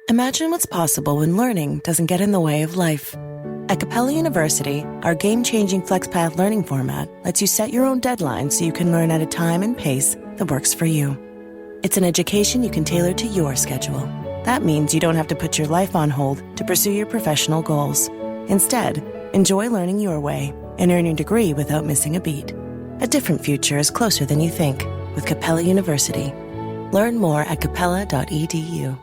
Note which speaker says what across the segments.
Speaker 1: Imagine what's possible when learning doesn't get in the way of life. At Capella University, our game-changing FlexPath learning format lets you set your own deadlines so you can learn at a time and pace that works for you. It's an education you can tailor to your schedule. That means you don't have to put your life on hold to pursue your professional goals. Instead, enjoy learning your way and earn your degree without missing a beat. A different future is closer than you think with Capella University. Learn more at capella.edu.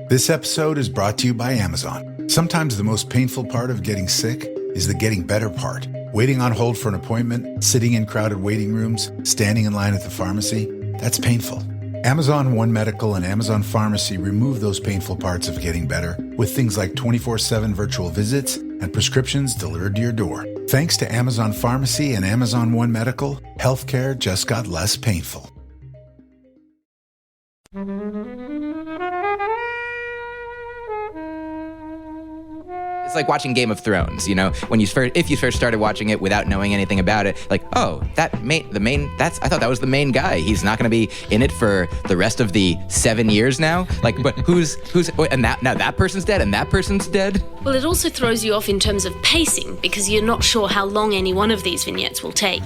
Speaker 2: This episode is brought to you by Amazon. Sometimes the most painful part of getting sick is the getting better part. Waiting on hold for an appointment, sitting in crowded waiting rooms, standing in line at the pharmacy, that's painful. Amazon One Medical and Amazon Pharmacy remove those painful parts of getting better with things like 24/7 virtual visits and prescriptions delivered to your door. Thanks to Amazon Pharmacy and Amazon One Medical, healthcare just got less painful.
Speaker 3: It's like watching Game of Thrones, you know, if you first started watching it without knowing anything about it, like, oh, I thought that was the main guy. He's not going to be in it for the rest of the 7 years now. Like, but and now that person's dead and that person's dead.
Speaker 4: Well, it also throws you off in terms of pacing because you're not sure how long any one of these vignettes will take.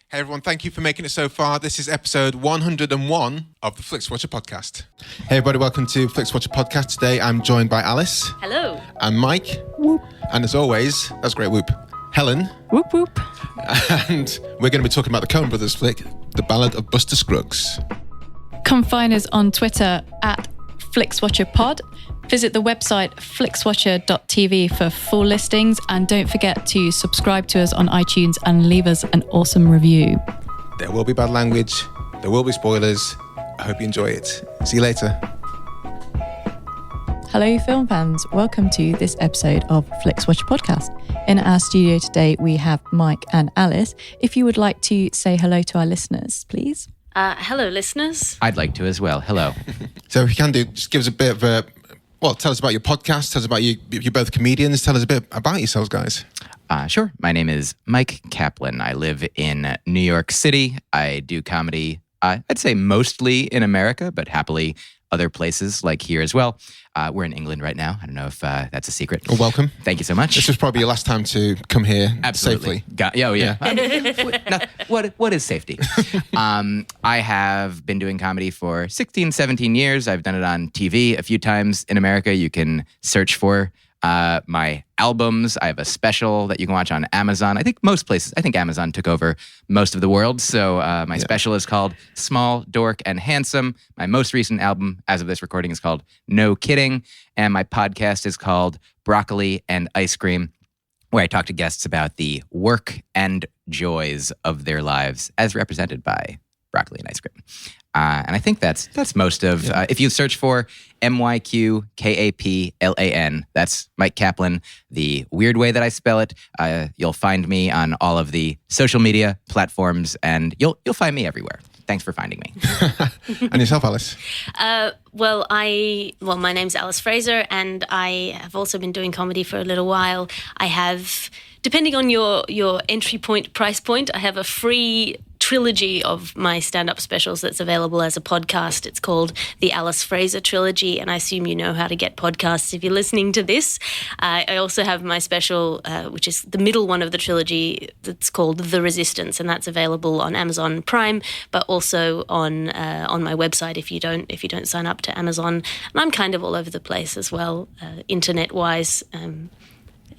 Speaker 5: Hey everyone, thank you for making it so far. This is episode 101 of the Flixwatcher podcast. Hey everybody, welcome to Flixwatcher podcast. Today I'm joined by Alice.
Speaker 4: Hello.
Speaker 5: And Myq. Whoop. And as always, that's a great whoop, Helen.
Speaker 6: Whoop whoop.
Speaker 5: And we're going to be talking about the Coen Brothers flick, The Ballad of Buster Scruggs.
Speaker 6: Come find us on Twitter at FlixWatcherPod. Visit the website flixwatcher.tv for full listings, and don't forget to subscribe to us on iTunes and leave us an awesome review.
Speaker 5: There will be bad language, there will be spoilers. I hope you enjoy it. See you later.
Speaker 6: Hello film fans, welcome to this episode of Flixwatcher Podcast. In our studio today we have Myq and Alice. If you would like to say hello to our listeners, please.
Speaker 4: Hello listeners.
Speaker 3: I'd like to as well. Hello.
Speaker 5: So if you can do, just give us a bit of a... Well, tell us about your podcast, tell us about you. You're both comedians. Tell us a bit about yourselves, guys.
Speaker 3: Sure. My name is Myq Kaplan. I live in New York City. I do comedy, I'd say mostly in America, but happily other places like here as well. We're in England right now. I don't know if that's a secret.
Speaker 5: Well, welcome.
Speaker 3: Thank you so much.
Speaker 5: This was probably your last time to come here
Speaker 3: Absolutely.
Speaker 5: safely.
Speaker 3: Oh, yeah. I mean, what is safety? I have been doing comedy for 16, 17 years. I've done it on TV a few times in America. You can search for my albums. I have a special that you can watch on Amazon. I think most places, Amazon took over most of the world. So my special is called Small, Dork, and Handsome. My most recent album, as of this recording, is called No Kidding. And my podcast is called Broccoli and Ice Cream, where I talk to guests about the work and joys of their lives as represented by broccoli and ice cream. And I think that's most of, if you search for Myq Kaplan, that's Myq Kaplan, the weird way that I spell it, you'll find me on all of the social media platforms, and you'll find me everywhere. Thanks for finding me.
Speaker 5: And yourself, Alice?
Speaker 4: My name's Alice Fraser, and I have also been doing comedy for a little while. I have, depending on your entry point, price point, I have a free trilogy of my stand-up specials that's available as a podcast. It's called the Alice Fraser Trilogy, and I assume you know how to get podcasts if you're listening to this. I also have my special, which is the middle one of the trilogy, that's called The Resistance, and that's available on Amazon Prime, but also on my website if you don't sign up to Amazon. And I'm kind of all over the place as well, internet-wise.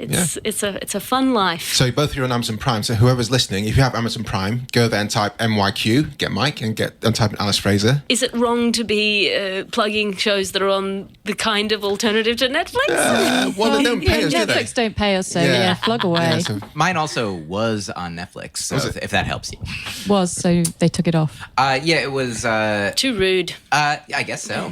Speaker 4: It's a fun life.
Speaker 5: So both of you are on Amazon Prime. So whoever's listening, if you have Amazon Prime, go there and type Myq, get Myq, and type in Alice Fraser.
Speaker 4: Is it wrong to be plugging shows that are on the kind of alternative to Netflix?
Speaker 5: Well, they don't pay us, do they?
Speaker 6: Netflix don't pay us, so plug away.
Speaker 5: Yeah, so
Speaker 3: Mine also was on Netflix, so if that helps you.
Speaker 6: So they took it off.
Speaker 3: It was...
Speaker 4: Too rude.
Speaker 3: I guess so.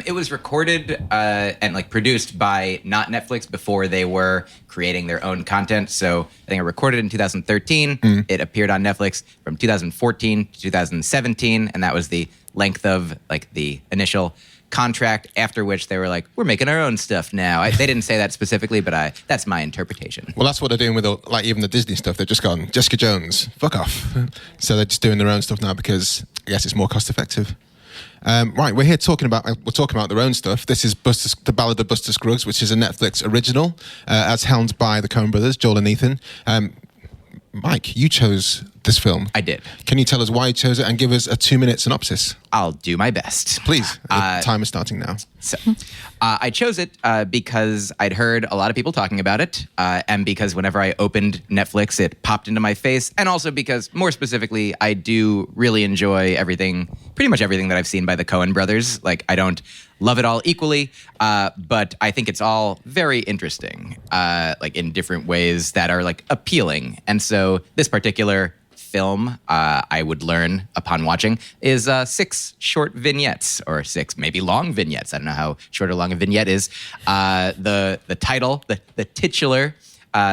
Speaker 3: It was recorded and produced by not Netflix before they were creating their own content. So I think I recorded it in 2013. It appeared on Netflix from 2014 to 2017, and that was the length of the initial contract, after which they were like, we're making our own stuff now. They didn't say that specifically, but that's my interpretation.
Speaker 5: Well, that's what they're doing with even the Disney stuff. They've just gone, Jessica Jones, fuck off. So they're just doing their own stuff now because I guess it's more cost effective. Right, we're here talking about their own stuff. This is the Ballad of Buster Scruggs, which is a Netflix original, as helmed by the Coen Brothers, Joel and Ethan. Myq, you chose this film.
Speaker 3: I did.
Speaker 5: Can you tell us why you chose it and give us a 2-minute synopsis?
Speaker 3: I'll do my best.
Speaker 5: Please. The time is starting now.
Speaker 3: So, I chose it because I'd heard a lot of people talking about it, and because whenever I opened Netflix, it popped into my face, and also because, more specifically, I do really enjoy pretty much everything that I've seen by the Coen Brothers. Like, I don't love it all equally, but I think it's all very interesting, like in different ways that are like appealing. And so this particular film, I would learn upon watching, is 6 short vignettes, or 6 maybe long vignettes. I don't know how short or long a vignette is. The title, the titular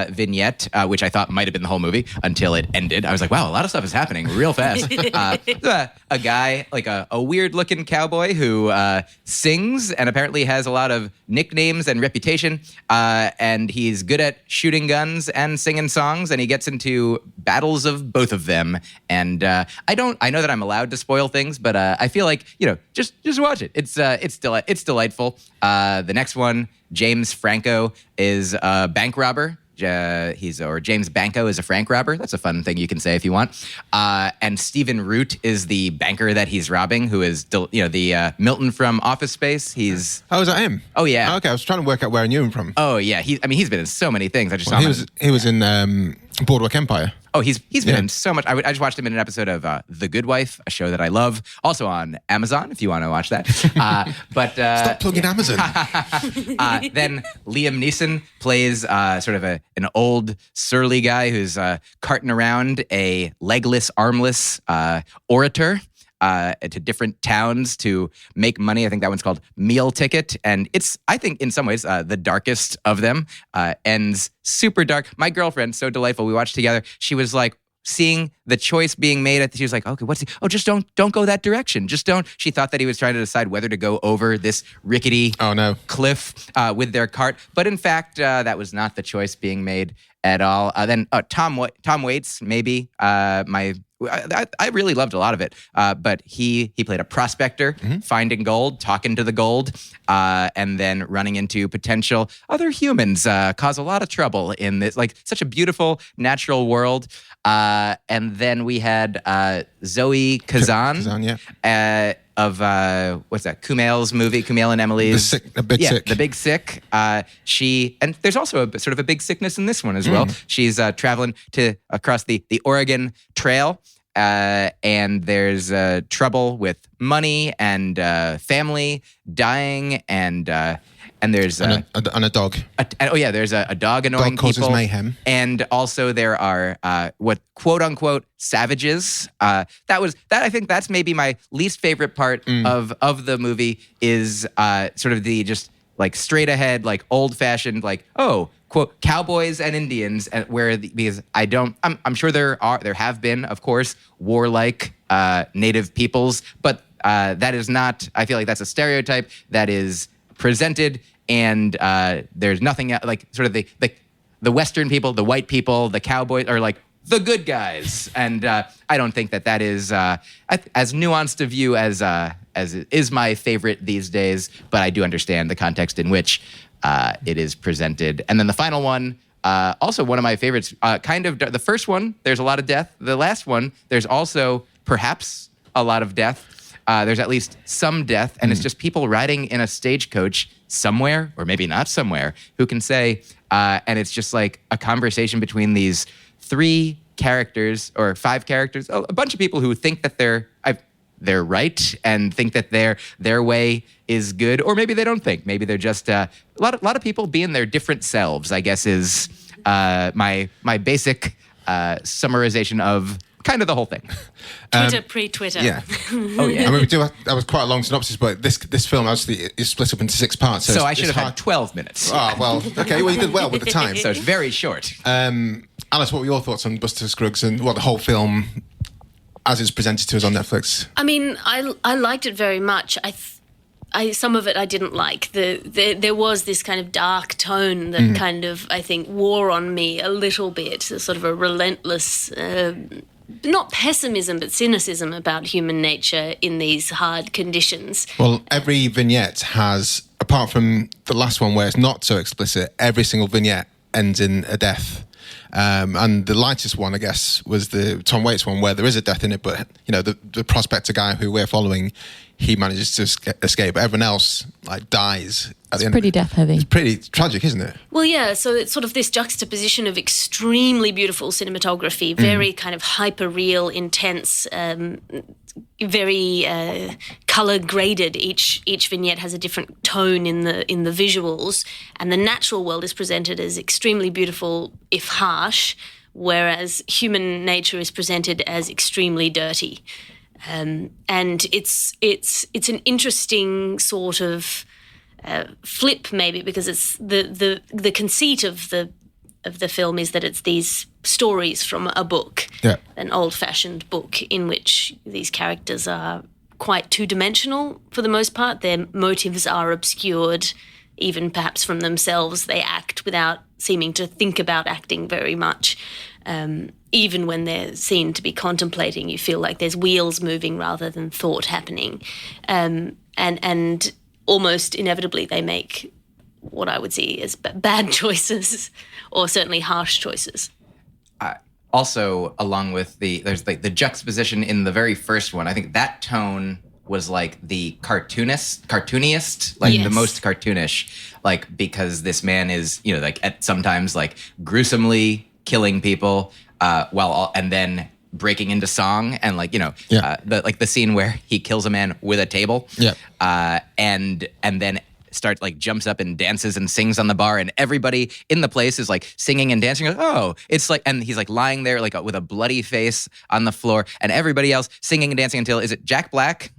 Speaker 3: vignette, which I thought might have been the whole movie until it ended. I was like, wow, a lot of stuff is happening real fast. A guy, like a weird-looking cowboy who sings and apparently has a lot of nicknames and reputation, and he's good at shooting guns and singing songs, and he gets into battles of both of them. And I know that I'm allowed to spoil things, but I feel like, just watch it. It's delightful. The next one, James Franco is a bank robber. James Banco is a Frank robber. That's a fun thing you can say if you want. And Stephen Root is the banker that he's robbing, who is the Milton from Office Space. Is
Speaker 5: that him?
Speaker 3: Oh yeah.
Speaker 5: Okay, I was trying to work out where I knew him from.
Speaker 3: Oh yeah. He's been in so many things. I just saw him.
Speaker 5: He was in Boardwalk Empire.
Speaker 3: Oh, he's been in so much. I just watched him in an episode of The Good Wife, a show that I love. Also on Amazon, if you want to watch that.
Speaker 5: Stop plugging Amazon.
Speaker 3: Then Liam Neeson plays sort of an old surly guy who's carting around a legless, armless orator to different towns to make money. I think that one's called Meal Ticket. And it's, I think, in some ways, the darkest of them. Ends super dark. My girlfriend, so delightful, we watched together. She was like, seeing the choice being made, she was like, okay, just don't go that direction. Just don't. She thought that he was trying to decide whether to go over this rickety cliff with their cart. But in fact, that was not the choice being made at all. Then Tom Waits, maybe, I really loved a lot of it, but he played a prospector, finding gold, talking to the gold, and then running into potential other humans, cause a lot of trouble in this, like, such a beautiful natural world. And then we had Zoe Kazan, of what's that? Kumail's movie, Kumail and Emily's
Speaker 5: The Big Sick.
Speaker 3: And there's also a sort of a big sickness in this one as well. She's traveling across the Oregon Trail. And there's trouble with money and family dying, and there's
Speaker 5: a dog.
Speaker 3: There's a dog annoying
Speaker 5: dog causes
Speaker 3: people.
Speaker 5: Mayhem.
Speaker 3: And also there are what quote unquote savages. I think that's maybe my least favorite part of the movie is sort of the just like straight ahead, like old fashioned, like, oh, quote, cowboys and Indians, because I'm sure there have been, of course, warlike native peoples, but that is not, I feel like that's a stereotype that is presented, and there's nothing like sort of the Western people, the white people, the cowboys are like the good guys, and I don't think that is as nuanced a view as it is my favorite these days, but I do understand the context in which it is presented. And then the final one, also one of my favorites, the first one, there's a lot of death. The last one, there's also perhaps a lot of death. There's at least some death, and it's just people riding in a stagecoach somewhere, or maybe not somewhere, who can say, and it's just like a conversation between these 3 characters, or 5 characters, a bunch of people who think that they're right and think that their way is good, or maybe they don't think. Maybe they're just a lot of people being their different selves, I guess, is my basic summarization of kind of the whole thing.
Speaker 4: Twitter pre-Twitter.
Speaker 5: Yeah.
Speaker 3: Oh yeah.
Speaker 5: I mean, that was quite a long synopsis, but this film actually is split up into 6 parts.
Speaker 3: So I should have had 12 minutes.
Speaker 5: Oh well, okay. Well, you did well with the time.
Speaker 3: So it's very short.
Speaker 5: Alice, what were your thoughts on Buster Scruggs and the whole film as it's presented to us on Netflix?
Speaker 4: I mean, I liked it very much. Some of it I didn't like. There was this kind of dark tone that kind of, I think, wore on me a little bit. Sort of a relentless not pessimism, but cynicism about human nature in these hard conditions.
Speaker 5: Well, every vignette has, apart from the last one where it's not so explicit, every single vignette ends in a death. And the lightest one, I guess, was the Tom Waits one where there is a death in it, but the prospector guy who we're following, he manages to escape. Everyone else dies at the end.
Speaker 6: It's pretty death heavy.
Speaker 5: It's pretty tragic, isn't it?
Speaker 4: Well, yeah, so it's sort of this juxtaposition of extremely beautiful cinematography, very kind of hyper-real, intense, very color graded. Each vignette has a different tone in the visuals, and the natural world is presented as extremely beautiful, if harsh, whereas human nature is presented as extremely dirty. And it's an interesting sort of flip, maybe, because it's the conceit of the film is that it's these stories from a book, an old-fashioned book in which these characters are quite two-dimensional for the most part. Their motives are obscured, even perhaps from themselves. They act without seeming to think about acting very much. Even when they're seen to be contemplating, you feel like there's wheels moving rather than thought happening. And almost inevitably they make what I would see as bad choices, or certainly harsh choices.
Speaker 3: Also, along with there's the juxtaposition in the very first one, I think that tone was like the cartooniest, like the most cartoonish, like because this man is, at sometimes like gruesomely killing people, and then breaking into song, and the scene where he kills a man with a table, and then jumps up and dances and sings on the bar, and everybody in the place is like singing and dancing. It's like, and he's like lying there like with a bloody face on the floor, and everybody else singing and dancing until, is it Jack Black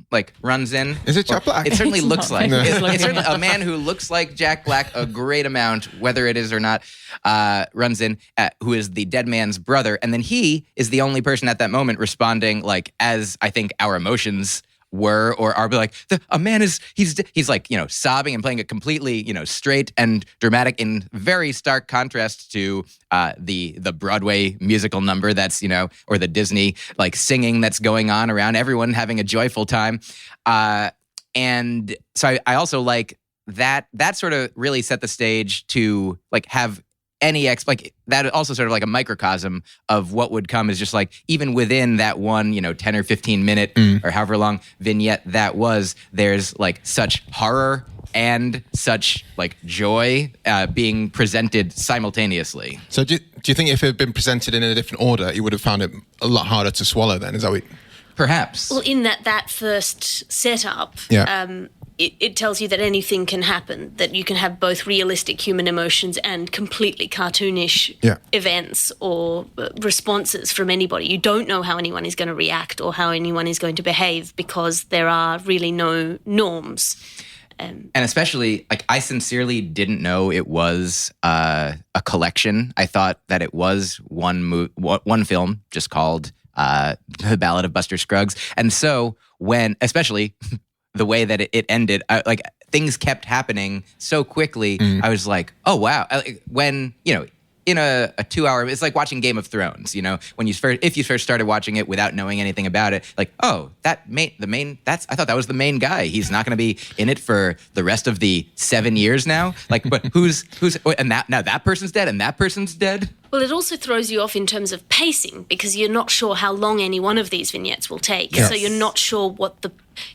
Speaker 3: runs in?
Speaker 5: Is it Jack Black?
Speaker 3: It certainly
Speaker 6: It's
Speaker 3: looks
Speaker 6: not.
Speaker 3: like
Speaker 6: No.
Speaker 3: it's certainly a man who looks like Jack Black a great amount, whether it is or not, runs in, who is the dead man's brother, and then he is the only person at that moment responding as I think our emotions were or are, like a man is he's like sobbing and playing it completely straight and dramatic, in very stark contrast to the Broadway musical number that's or the Disney singing that's going on around, everyone having a joyful time, and so I also like that sort of really set the stage to have any that also sort of like a microcosm of what would come, is just even within that one 10 or 15 minute or however long vignette that was, there's such horror and such joy being presented simultaneously.
Speaker 5: So do you think if it had been presented in a different order, you would have found it a lot harder to swallow then? Is that what
Speaker 3: Perhaps.
Speaker 4: Well, in that first setup, it tells you that anything can happen, that you can have both realistic human emotions and completely cartoonish events or responses from anybody. You don't know how anyone is going to react or how anyone is going to behave, because there are really no norms.
Speaker 3: And especially, I sincerely didn't know it was a collection. I thought that it was one film just called The Ballad of Buster Scruggs. And so when, especially the way that it ended, things kept happening so quickly. I was like, oh, wow. When, in a 2-hour, it's like watching Game of Thrones, when if you first started watching it without knowing anything about it, I thought that was the main guy. He's not going to be in it for the rest of the 7 years now. But who's, and now that person's dead and that person's dead.
Speaker 4: Well, it also throws you off in terms of pacing, because you're not sure how long any one of these vignettes will take.
Speaker 5: Yes.
Speaker 4: So you're not sure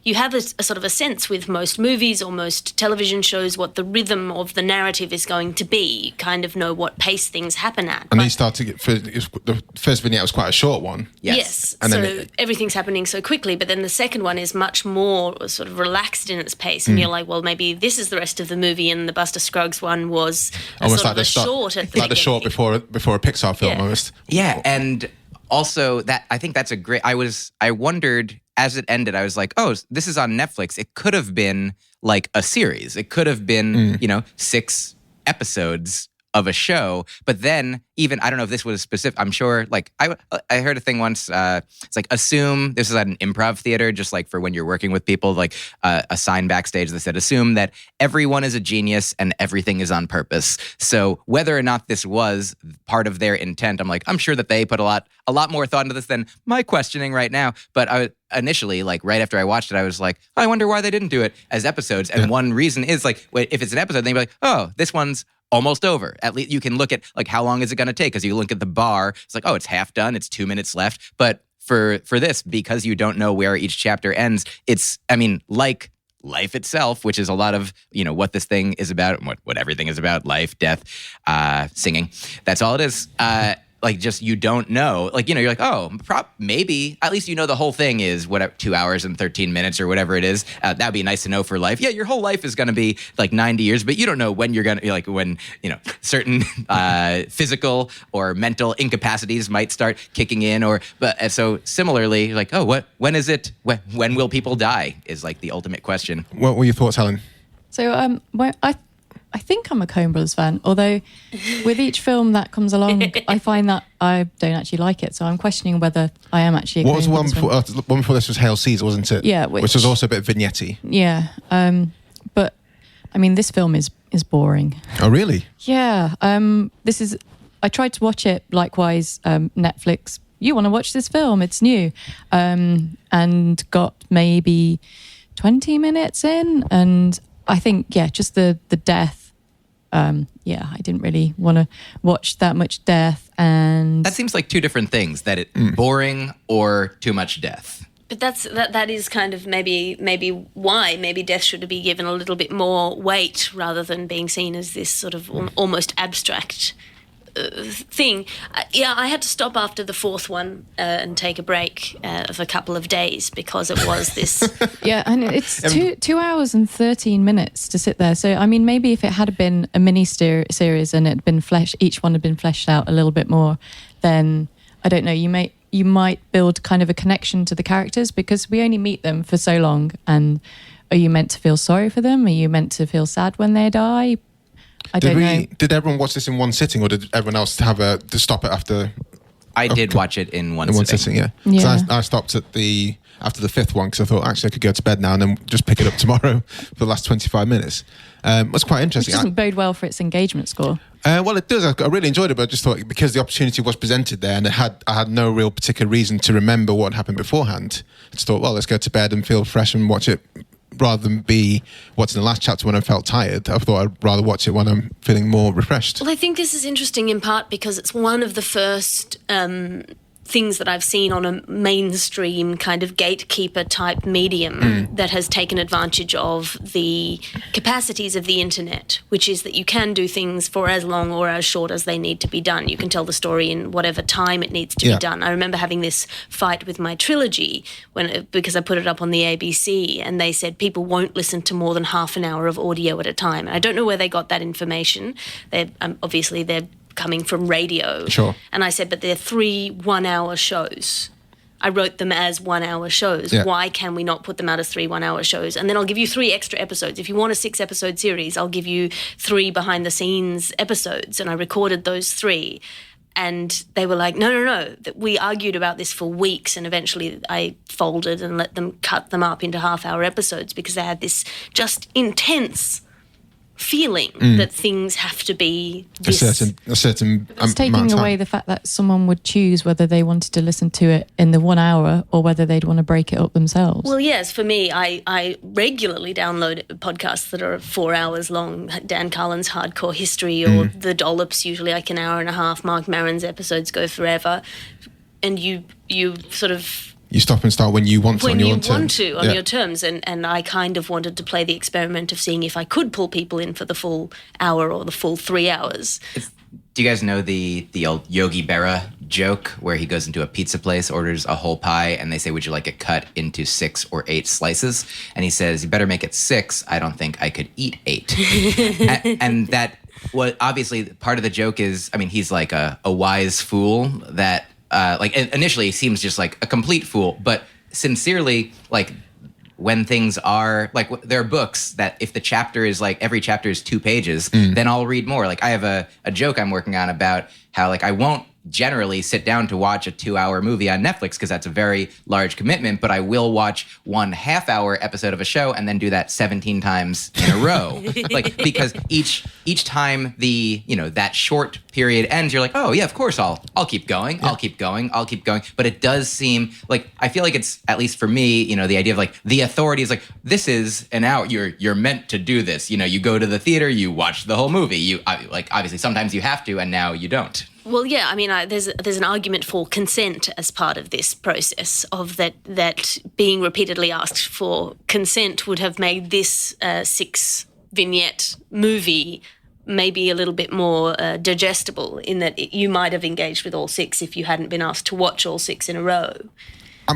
Speaker 4: you have a sort of a sense with most movies or most television shows what the rhythm of the narrative is going to be. You kind of know what pace things happen at.
Speaker 5: And you start to get, the first vignette was quite a short one.
Speaker 4: Yes.
Speaker 5: And
Speaker 4: so
Speaker 5: then
Speaker 4: everything's happening so quickly, but then the second one is much more sort of relaxed in its pace, and you're like, well, maybe this is the rest of the movie, and the Buster Scruggs one was
Speaker 5: almost
Speaker 4: sort of
Speaker 5: like
Speaker 4: a short at the
Speaker 5: like the short before a Pixar film,
Speaker 4: Yeah.
Speaker 5: almost.
Speaker 3: Yeah, and also that I think that's a great. I wondered as it ended. I was like, oh, this is on Netflix. It could have been like a series. It could have been 6 episodes of a show. But then even, I don't know if this was specific, I'm sure, like I heard a thing once, it's like assume, this is at an improv theater, just like for when you're working with people, like a sign backstage that said, assume that everyone is a genius and everything is on purpose. So whether or not this was part of their intent, I'm like, I'm sure that they put a lot more thought into this than my questioning right now. But I initially, like right after I watched it, I was like, I wonder why they didn't do it as episodes. And one reason is like, if it's an episode, they'd be like, oh, this one's almost over. At least you can look at like how long is it going to take? Because you look at the bar, it's like, oh, it's half done. It's 2 minutes left. But for this, because you don't know where each chapter ends, it's, I mean, like life itself, which is a lot of, what this thing is about, what everything is about, life, death, singing. That's all it is. Like just you don't know, like, you're like, oh, maybe at least the whole thing is 2 hours and 13 minutes or whatever it is. That'd be nice to know for life. Yeah, your whole life is going to be like 90 years, but you don't know when you're going to, like when, certain physical or mental incapacities might start kicking in but so similarly, like, oh, when is it, when will people die is like the ultimate question.
Speaker 5: What were your thoughts, Helen?
Speaker 6: So I think I'm a Coen Brothers fan, although with each film that comes along, I find that I don't actually like it. So I'm questioning whether I am actually a
Speaker 5: What was
Speaker 6: Coen
Speaker 5: the one
Speaker 6: Brothers
Speaker 5: before? One before this was Hail Caesar, wasn't it?
Speaker 6: Yeah.
Speaker 5: Which was also a bit vignette-y.
Speaker 6: Yeah. But, I mean, this film is boring.
Speaker 5: Oh, really?
Speaker 6: Yeah. I tried to watch it, likewise, Netflix, you want to watch this film, it's new. And got maybe 20 minutes in, and I think, just the death. I didn't really want to watch that much death, and
Speaker 3: that seems like two different things. That it boring or too much death.
Speaker 4: But that is kind of maybe why maybe death should be given a little bit more weight rather than being seen as this sort of almost abstract thing. I had to stop after the fourth one and take a break of a couple of days because it was this.
Speaker 6: Yeah, and it's 2 hours and 13 minutes to sit there. So I mean, maybe if it had been a mini series and it had been each one had been fleshed out a little bit more, then I don't know. You might build kind of a connection to the characters, because we only meet them for so long. And are you meant to feel sorry for them? Are you meant to feel sad when they die? I don't know.
Speaker 5: Did everyone watch this in one sitting, or did everyone else have to stop it after?
Speaker 3: I did watch it in one sitting.
Speaker 5: Yeah. So I stopped after the fifth one because I thought actually I could go to bed now and then just pick it up tomorrow for the last 25 minutes. It was quite interesting.
Speaker 6: Which doesn't bode well for its engagement score.
Speaker 5: Well, it does. I really enjoyed it, but I just thought because the opportunity was presented there and I had no real particular reason to remember what happened beforehand. I just thought, well, let's go to bed and feel fresh and watch it, rather than be what's in the last chapter when I felt tired. I thought I'd rather watch it when I'm feeling more refreshed.
Speaker 4: Well, I think this is interesting in part because it's one of the first things that I've seen on a mainstream kind of gatekeeper type medium that has taken advantage of the capacities of the internet, which is that you can do things for as long or as short as they need to be done. You can tell the story in whatever time it needs to be done. I remember having this fight with my trilogy because I put it up on the ABC, and they said people won't listen to more than half an hour of audio at a time. And I don't know where they got that information. Obviously they're coming from radio.
Speaker 5: Sure.
Speaker 4: And I said, but they're 3 1-hour shows. I wrote them as 1-hour shows.
Speaker 5: Yeah.
Speaker 4: Why can we not put them out as 3 1-hour shows? And then I'll give you 3 extra episodes. If you want a 6-episode series, I'll give you 3 behind-the-scenes episodes. And I recorded those 3. And they were like, no. We argued about this for weeks, and eventually I folded and let them cut them up into half-hour episodes because they had this just intense feeling that things have to be this.
Speaker 5: a certain
Speaker 6: It's taking away the fact that someone would choose whether they wanted to listen to it in the 1 hour or whether they'd want to break it up themselves.
Speaker 4: Well, yes, for me, I regularly download podcasts that are 4 hours long. Dan Carlin's Hardcore History or The Dollops, usually like an hour and a half. Mark Maron's episodes go forever. And you sort of...
Speaker 5: You stop and start when you want to
Speaker 4: on
Speaker 5: your terms.
Speaker 4: Your terms. And I kind of wanted to play the experiment of seeing if I could pull people in for the full hour or the full 3 hours.
Speaker 3: Do you guys know the old Yogi Berra joke where he goes into a pizza place, orders a whole pie, and they say, would you like it cut into 6 or 8 slices? And he says, you better make it 6. I don't think I could eat 8. and that, well, obviously part of the joke is, I mean, he's like a wise fool that, initially he seems just like a complete fool, but sincerely, like when things are like, there are books that if the chapter is like, every chapter is 2 pages, then I'll read more. Like I have a joke I'm working on about how like I won't generally sit down to watch a 2-hour movie on Netflix because that's a very large commitment, but I will watch 1 half-hour episode of a show and then do that 17 times in a row. Like, because each time the, that short period ends, you're like, oh yeah, of course I'll keep going. Yeah. I'll keep going. But it does seem like, I feel like it's, at least for me, the idea of like the authority is like, this is an hour, you're meant to do this. You go to the theater, you watch the whole movie. You like, obviously sometimes you have to, and now you don't.
Speaker 4: Well, yeah, I mean, there's an argument for consent as part of this process of that being repeatedly asked for consent would have made this 6 vignette movie maybe a little bit more digestible, in that you might have engaged with all 6 if you hadn't been asked to watch all 6 in a row.
Speaker 5: I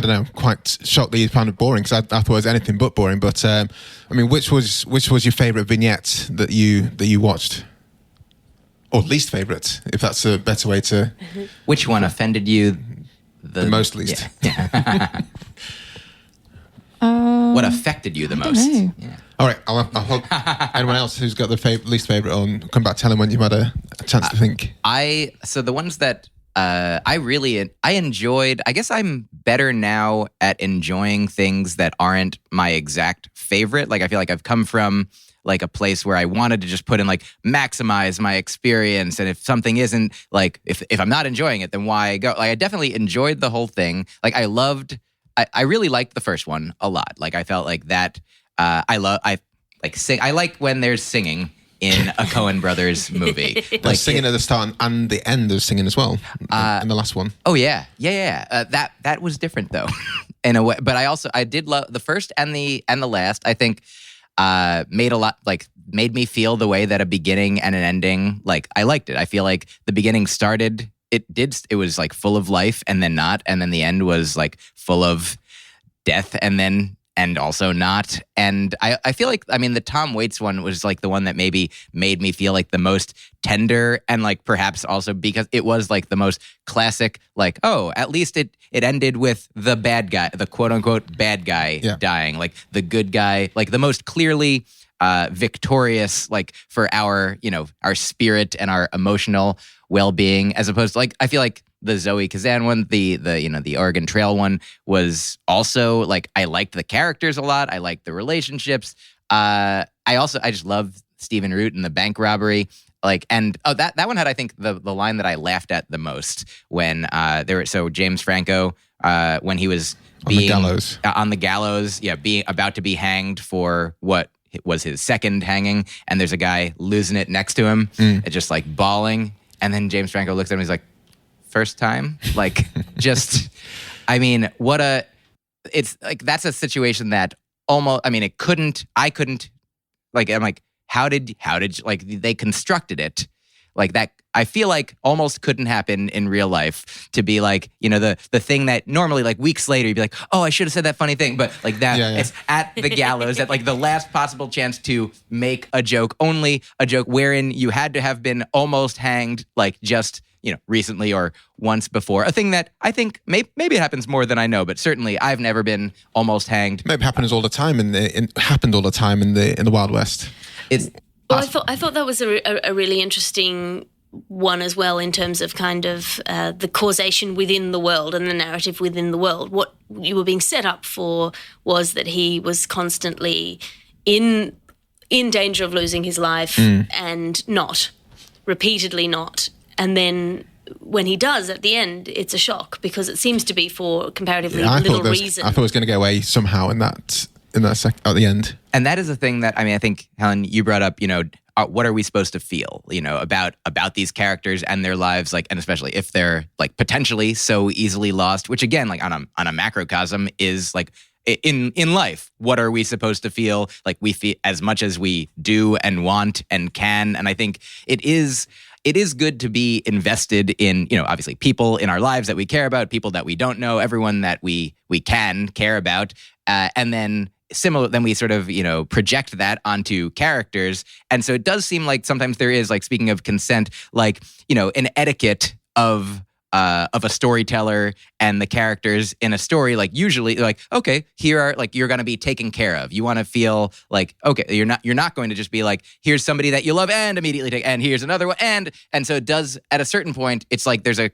Speaker 5: don't know, quite shocked that you found it boring, because I thought it was anything but boring. But I mean, which was your favourite vignette that you watched? Or least favourite, if that's a better way to...
Speaker 3: Which one offended you the
Speaker 5: most least?
Speaker 3: Yeah. What affected you the most?
Speaker 6: Yeah.
Speaker 5: All right, I'll hold anyone else who's got the least favourite on, come back, tell them when you've had a chance to think.
Speaker 3: So the ones that I enjoyed, I guess I'm better now at enjoying things that aren't my exact favourite. Like I feel like I've come from like a place where I wanted to just put in like maximize my experience, and if something isn't like, if I'm not enjoying it, then why go? Like I definitely enjoyed the whole thing. Like I really liked the first one a lot. Like I felt like that. I like when there's singing in a Coen Brothers movie.
Speaker 5: Like singing at the start and the end of singing as well in the last one.
Speaker 3: Oh yeah. That was different though, in a way. But I did love the first and the last. I think made me feel the way that a beginning and an ending, like I liked it. I feel like the beginning it was like full of life and then not, and then the end was like full of death and also not. And I feel like, I mean, the Tom Waits one was like the one that maybe made me feel like the most tender, and like perhaps also because it was like the most classic, like, oh, at least it ended with the bad guy, the quote unquote bad guy dying, like the good guy, like the most clearly victorious, like for our spirit and our emotional well-being, as opposed to like, I feel like the Zoe Kazan one, the Oregon Trail one was also like, I liked the characters a lot. I liked the relationships. I just love Stephen Root and the bank robbery. Like, and that one had, I think, the line that I laughed at the most when James Franco, when he was on the gallows, being about to be hanged for what was his second hanging, and there's a guy losing it next to him, just like bawling, and then James Franco looks at him, he's like, first time? Like, just, I mean, it's like, that's a situation that almost, I mean, I couldn't, like, I'm like, how did like, they constructed it like that? I feel like almost couldn't happen in real life, to be like, the thing that normally like weeks later you'd be like, oh, I should have said that funny thing. But like that, It's at the gallows, at like the last possible chance to make a joke, only a joke wherein you had to have been almost hanged, like just, recently or once before. A thing that I think maybe it happens more than I know, but certainly I've never been almost hanged.
Speaker 5: Maybe happens all the time happened all the time in the Wild West.
Speaker 4: I thought that was a really interesting one as well, in terms of kind of the causation within the world and the narrative within the world. What you were being set up for was that he was constantly in danger of losing his life and repeatedly not. And then when he does at the end, it's a shock, because it seems to be for comparatively little reason. I
Speaker 5: thought it was going to go away somehow in that at the end. And
Speaker 3: that is the thing that, I mean, I think, Helen, you brought up, what are we supposed to feel, about these characters and their lives, like, and especially if they're like potentially so easily lost, which again, like on a macrocosm is like in life, what are we supposed to feel? Like we feel as much as we do and want and can. And I think it is good to be invested in, obviously people in our lives that we care about, people that we don't know, everyone that we can care about. And then then we sort of, project that onto characters. And so it does seem like sometimes there is, like, speaking of consent, like, an etiquette of a storyteller and the characters in a story, like usually like, okay, here are like, you're going to be taken care of. You want to feel like, okay, you're not going to just be like, here's somebody that you love and immediately take, and here's another one. And so it does at a certain point, it's like, there's a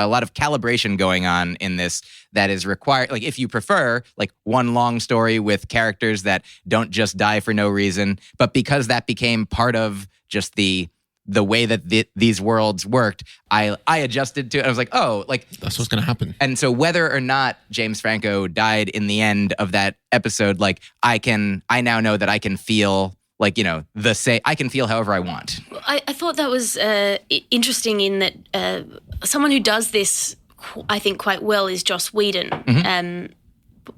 Speaker 3: lot of calibration going on in this that is required. Like if you prefer like one long story with characters that don't just die for no reason, but because that became part of just the way that these worlds worked, I adjusted to it. I was like, oh, like
Speaker 5: that's what's going to happen.
Speaker 3: And so whether or not James Franco died in the end of that episode, like I now know that I can feel like, I can feel however I want.
Speaker 4: I thought that was interesting in that someone who does this, I think, quite well is Joss Whedon.
Speaker 3: Mm-hmm.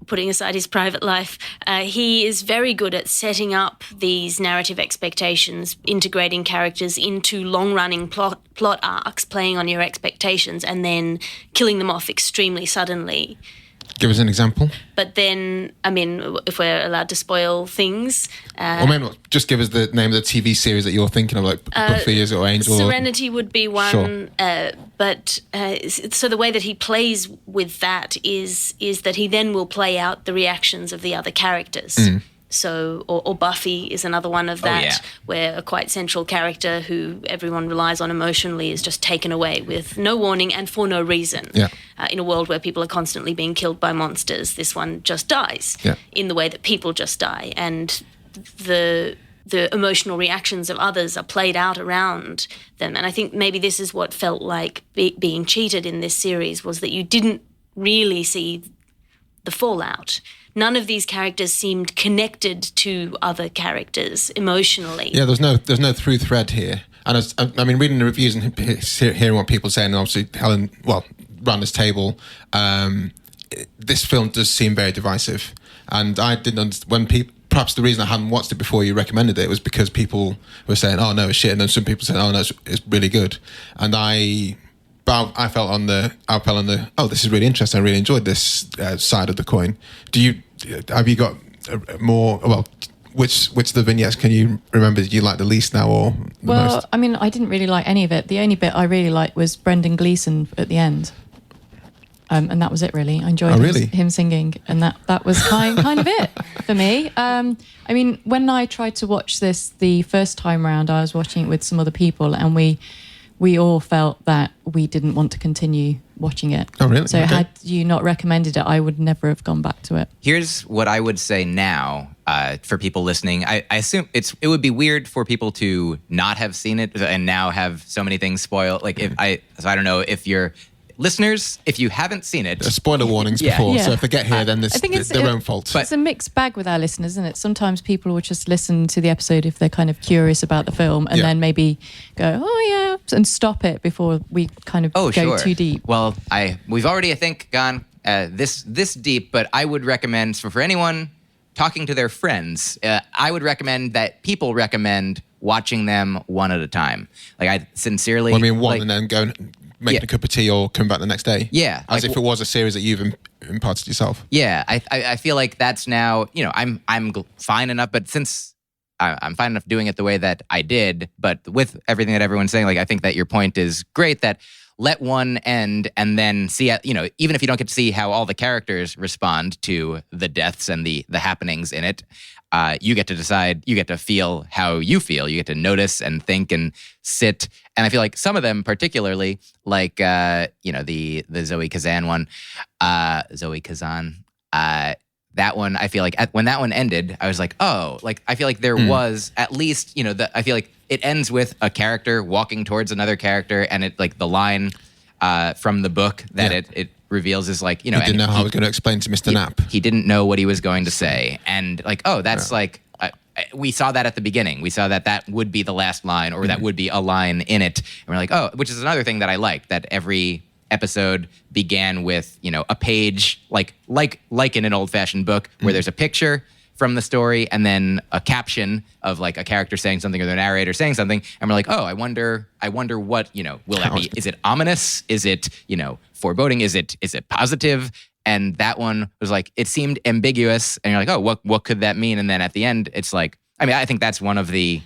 Speaker 4: Putting aside his private life, he is very good at setting up these narrative expectations, integrating characters into long-running plot arcs, playing on your expectations, and then killing them off extremely suddenly.
Speaker 5: Give us an example.
Speaker 4: But then, I mean, if we're allowed to spoil things...
Speaker 5: or maybe not, just give us the name of the TV series that you're thinking of, like Buffy or Angel.
Speaker 4: Serenity would be one.
Speaker 5: Sure.
Speaker 4: So the way that he plays with that is that he then will play out the reactions of the other characters.
Speaker 5: Mm.
Speaker 4: So, or Buffy is another one of that, where a quite central character who everyone relies on emotionally is just taken away with no warning and for no reason.
Speaker 5: Yeah.
Speaker 4: In a world where people are constantly being killed by monsters, this one just dies in the way that people just die. And the emotional reactions of others are played out around them. And I think maybe this is what felt like being cheated in this series, was that you didn't really see the fallout. None of these characters seemed connected to other characters emotionally.
Speaker 5: Yeah, there's no through thread here. And I mean, reading the reviews and hearing what people say, and obviously Helen, around this table, this film does seem very divisive. And I didn't understand perhaps the reason I hadn't watched it before you recommended it was because people were saying, "Oh no, it's shit," and then some people saying, "Oh no, it's really good." And I fell on the oh, this is really interesting. I really enjoyed this side of the coin. Have you got more? Well, which of the vignettes can you remember? Did you like the least now or the most?
Speaker 6: Well, I mean, I didn't really like any of it. The only bit I really liked was Brendan Gleeson at the end. And that was it, really. I enjoyed him singing, and that was kind of it for me. I mean, when I tried to watch this the first time round, I was watching it with some other people, and we all felt that we didn't want to continue watching it.
Speaker 5: Oh, really?
Speaker 6: So had you not recommended it, I would never have gone back to it.
Speaker 3: Here's what I would say now for people listening. I assume it would be weird for people to not have seen it and now have so many things spoiled. Like I don't know if you're... Listeners, if you haven't seen it...
Speaker 5: There's spoiler warnings before, so if they get here, then it's their own fault.
Speaker 6: It's a mixed bag with our listeners, isn't it? Sometimes people will just listen to the episode if they're kind of curious about the film, and then maybe go, oh yeah, and stop it before we kind of go too deep.
Speaker 3: Well, we've already, I think, gone this deep, but I would recommend, for anyone talking to their friends, I would recommend that people recommend watching them one at a time. Like, I sincerely...
Speaker 5: Well, I mean, one and then go... Make a cup of tea or come back the next day.
Speaker 3: Yeah.
Speaker 5: As if it was a series that you've imparted yourself.
Speaker 3: Yeah. I feel like that's now, I'm fine enough, but since I'm fine enough doing it the way that I did, but with everything that everyone's saying, like, I think that your point is great, that let one end and then see, even if you don't get to see how all the characters respond to the deaths and the happenings in it, you get to decide, you get to feel how you feel. You get to notice and think and sit. And I feel like some of them particularly, like, the Zoe Kazan one, Zoe Kazan, that one, I feel like when that one ended, I was like, oh, like, I feel like there was at least, I feel like it ends with a character walking towards another character, and it, like, the line from the book that it reveals is like,
Speaker 5: he didn't know how he was going to explain to Mr. Knapp.
Speaker 3: He didn't know what he was going to say. And like, oh, that's like, we saw that at the beginning. We saw that would be the last line, or that would be a line in it. And we're like, oh, which is another thing that I liked, that every episode began with, a page, like in an old-fashioned book, where there's a picture from the story and then a caption of like a character saying something or the narrator saying something. And we're like, oh, I wonder what, will that be? Is it ominous? Is it, foreboding? Is it positive? And that one was like, it seemed ambiguous. And you're like, oh, what could that mean? And then at the end, it's like, I mean, I think that's one of the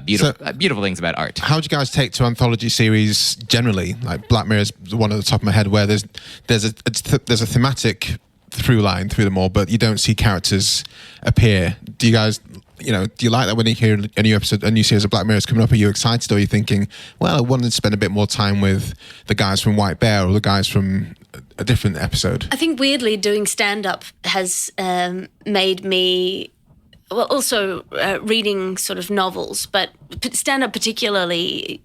Speaker 3: beautiful things about art.
Speaker 5: How do you guys take to anthology series generally? Like Black Mirror is one at the top of my head, where there's a thematic through line through them all, but you don't see characters appear. Do you guys, do you like that when you hear a new episode, a new series of Black Mirror is coming up? Are you excited, or are you thinking, well, I wanted to spend a bit more time with the guys from White Bear or the guys from a different episode?
Speaker 4: I think weirdly doing stand-up has made me, well, also reading sort of novels, but stand-up particularly,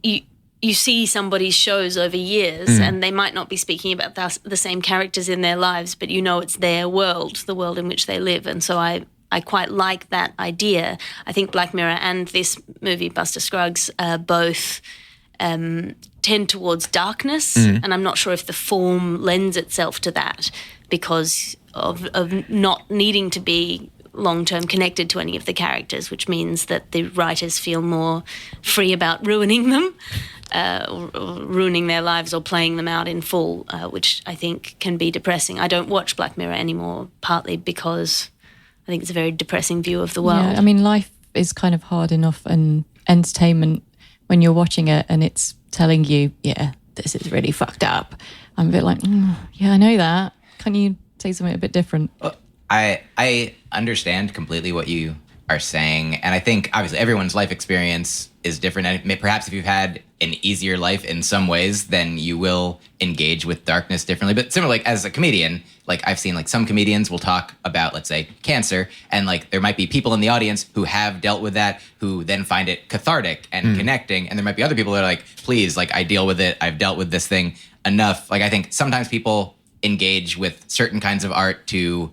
Speaker 4: you see somebody's shows over years and they might not be speaking about the same characters in their lives, but it's their world, the world in which they live. And so I quite like that idea. I think Black Mirror and this movie, Buster Scruggs, both tend towards darkness, and I'm not sure if the form lends itself to that because of not needing to be long-term connected to any of the characters, which means that the writers feel more free about ruining them, or ruining their lives or playing them out in full, which I think can be depressing. I don't watch Black Mirror anymore, partly because I think it's a very depressing view of the world.
Speaker 6: Yeah, I mean, life is kind of hard enough, and entertainment, when you're watching it and it's telling you, yeah, this is really fucked up, I'm a bit like, yeah, I know that. Can you say something a bit different?
Speaker 3: I understand completely what you are saying. And I think, obviously, everyone's life experience is different. And perhaps if you've had an easier life in some ways, then you will engage with darkness differently. But similarly, like, as a comedian, like, I've seen, like, some comedians will talk about, let's say, cancer. And, like, there might be people in the audience who have dealt with that, who then find it cathartic and connecting. And there might be other people that are like, please, like, I deal with it. I've dealt with this thing enough. Like, I think sometimes people engage with certain kinds of art to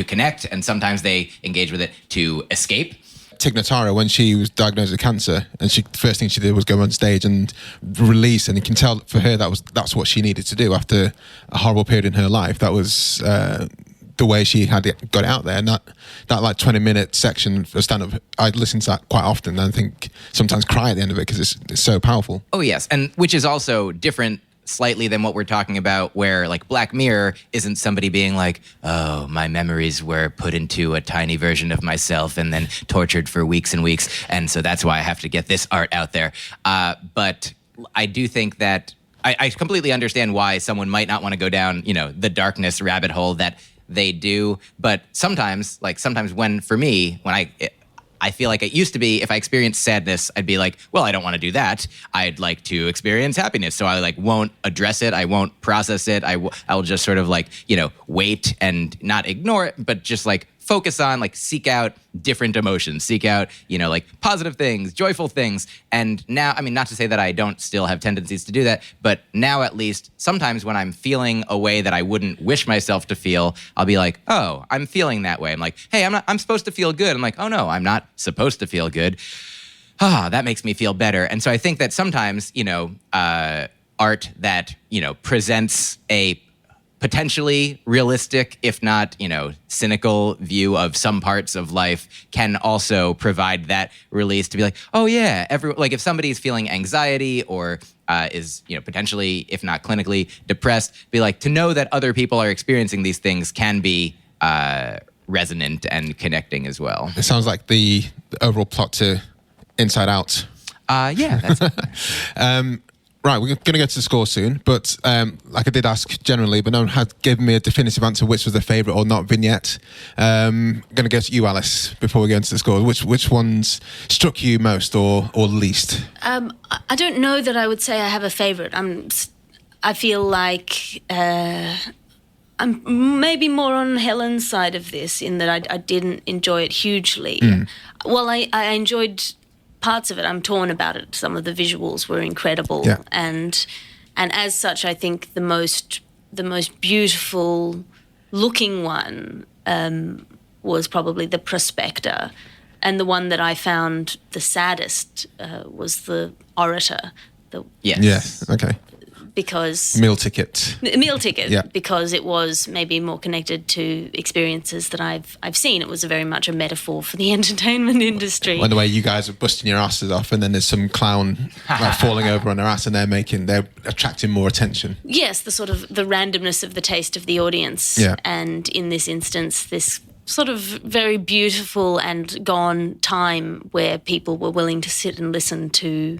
Speaker 3: connect, and sometimes they engage with it to escape.
Speaker 5: Tig Notaro, when she was diagnosed with cancer, and the first thing she did was go on stage and release, and you can tell for her that's what she needed to do after a horrible period in her life. That was the way she had got it out there, and that like 20-minute section of stand-up, I'd listen to that quite often, and I think sometimes cry at the end of it because it's so powerful.
Speaker 3: Oh yes, and which is also different slightly than what we're talking about, where like Black Mirror isn't somebody being like, oh, my memories were put into a tiny version of myself and then tortured for weeks and weeks, and so that's why I have to get this art out there. But I do think that I completely understand why someone might not want to go down, the darkness rabbit hole that they do. But sometimes when I feel like it used to be, if I experienced sadness, I'd be like, well, I don't want to do that. I'd like to experience happiness. So I won't address it. I won't process it. I'll just sort of wait and not ignore it, but just focus on seek out different emotions, seek out, positive things, joyful things. And now, I mean, not to say that I don't still have tendencies to do that, but now at least sometimes when I'm feeling a way that I wouldn't wish myself to feel, I'll be like, oh, I'm feeling that way. I'm like, hey, I'm supposed to feel good. I'm like, oh no, I'm not supposed to feel good. That makes me feel better. And so I think that sometimes, art that, presents a potentially realistic, if not, cynical view of some parts of life can also provide that release to be like, oh yeah, if somebody's feeling anxiety or is, potentially, if not clinically depressed, be like, to know that other people are experiencing these things can be resonant and connecting as well.
Speaker 5: It sounds like the overall plot to Inside Out.
Speaker 3: Yeah, that's
Speaker 5: right, we're going to get to the score soon, but like I did ask generally, but no one had given me a definitive answer which was their favourite or not vignette. I'm going to go to you, Alice, before we go into the score. Which ones struck you most or least?
Speaker 4: I don't know that I would say I have a favourite. I feel like I'm maybe more on Helen's side of this in that I didn't enjoy it hugely. Well, I enjoyed parts of it. I'm torn about it. Some of the visuals were incredible, and as such, I think the most beautiful looking one was probably the Prospector, and the one that I found the saddest was the Orator.
Speaker 5: Yes. Okay.
Speaker 4: Because
Speaker 5: meal ticket,
Speaker 4: because it was maybe more connected to experiences that I've seen. It was very much a metaphor for the entertainment industry.
Speaker 5: And the way you guys are busting your asses off, and then there's some clown falling over on their ass, and they're attracting more attention.
Speaker 4: Yes, the sort of the randomness of the taste of the audience, and in this instance, this sort of very beautiful and gone time where people were willing to sit and listen to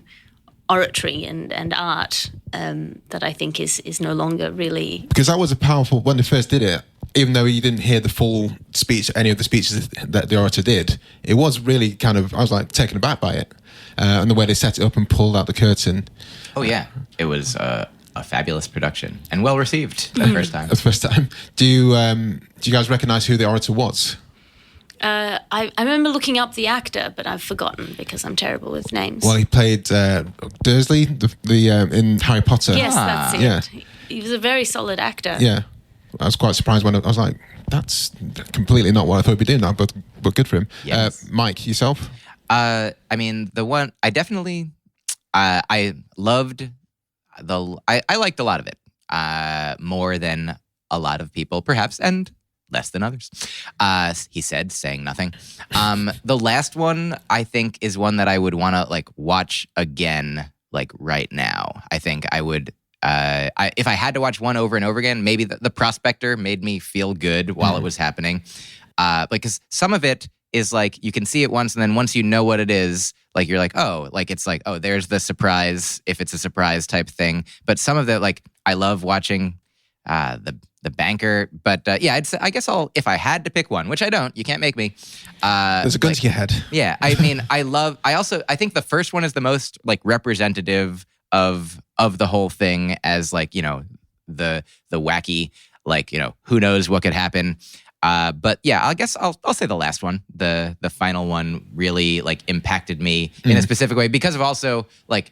Speaker 4: oratory and art that I think is no longer really...
Speaker 5: Because that was a powerful, when they first did it, even though you didn't hear the full speech, any of the speeches that the orator did, it was really kind of, I was like taken aback by it. And the way they set it up and pulled out the curtain.
Speaker 3: Oh yeah, it was a fabulous production and well received the first time.
Speaker 5: The first time. Do you guys recognise who the orator was?
Speaker 4: I remember looking up the actor, but I've forgotten because I'm terrible with names.
Speaker 5: Well, he played Dursley in Harry Potter.
Speaker 4: Yes, that's it.
Speaker 5: Yeah.
Speaker 4: He was a very solid actor.
Speaker 5: Yeah. I was quite surprised when I was like, that's completely not what I thought he'd be doing now, but good for him.
Speaker 3: Yes.
Speaker 5: Mike, yourself?
Speaker 3: I mean, the one I definitely I loved I liked a lot of it more than a lot of people, perhaps, and less than others. He said, saying nothing. The last one I think is one that I would want to like watch again, like right now. I think I would. If I had to watch one over and over again, maybe the Prospector made me feel good while it was happening. Because some of it is like you can see it once, and then once you know what it is, like you're like, oh, like it's like, oh, there's the surprise if it's a surprise type thing. But some of the like I love watching the Banker. But yeah, I guess if I had to pick one, which I don't, you can't make me.
Speaker 5: There's a gun to your head.
Speaker 3: Yeah, I mean, I think the first one is the most like representative of the whole thing as like, you know, the wacky, like, you know, who knows what could happen. But yeah, I guess I'll say the last one, the final one really like impacted me in a specific way because of also like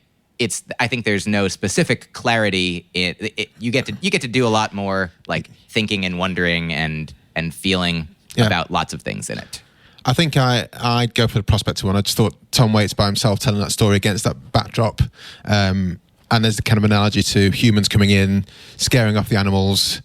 Speaker 3: I think there's no specific clarity in it. You get to do a lot more like thinking and wondering and feeling about lots of things in it.
Speaker 5: I think I'd go for the Prospector one. I just thought Tom Waits by himself telling that story against that backdrop. And there's the kind of analogy to humans coming in, scaring off the animals.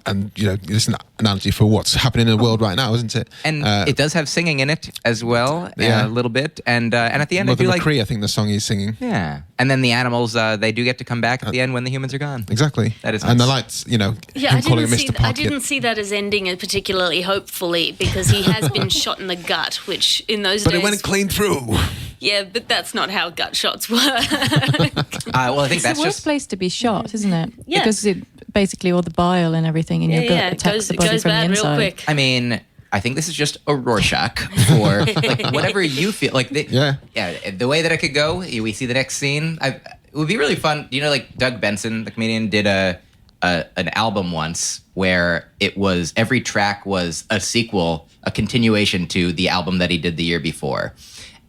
Speaker 5: And, you know, it's an analogy for what's happening in the world right now, isn't it?
Speaker 3: And it does have singing in it as well, a little bit. And at the end,
Speaker 5: Mother
Speaker 3: I do
Speaker 5: McCree, I think the song he's singing.
Speaker 3: Yeah. And then the animals, they do get to come back at the end when the humans are gone.
Speaker 5: Exactly.
Speaker 3: That is
Speaker 5: And
Speaker 3: nice.
Speaker 5: the lights, you know,
Speaker 4: Yeah,
Speaker 5: him calling him Mr.
Speaker 4: I
Speaker 5: Pocket.
Speaker 4: didn't see that as ending it particularly hopefully because he has been shot in the gut, which in those days...
Speaker 5: But it went clean through.
Speaker 4: Yeah, but that's not how gut shots work.
Speaker 3: Well, I think
Speaker 6: It's
Speaker 3: that's
Speaker 6: the worst
Speaker 3: just...
Speaker 6: place to be shot, isn't it?
Speaker 4: Yeah.
Speaker 6: Because basically all the bile and everything in your gut attacks the body
Speaker 4: goes
Speaker 6: from the
Speaker 4: bad real
Speaker 6: inside.
Speaker 4: quick.
Speaker 3: I mean, I think this is just a Rorschach for like whatever you feel like. The way that it could go. We see the next scene. It would be really fun. You know, like Doug Benson, the comedian, did an album once where it was every track was a sequel, a continuation to the album that he did the year before.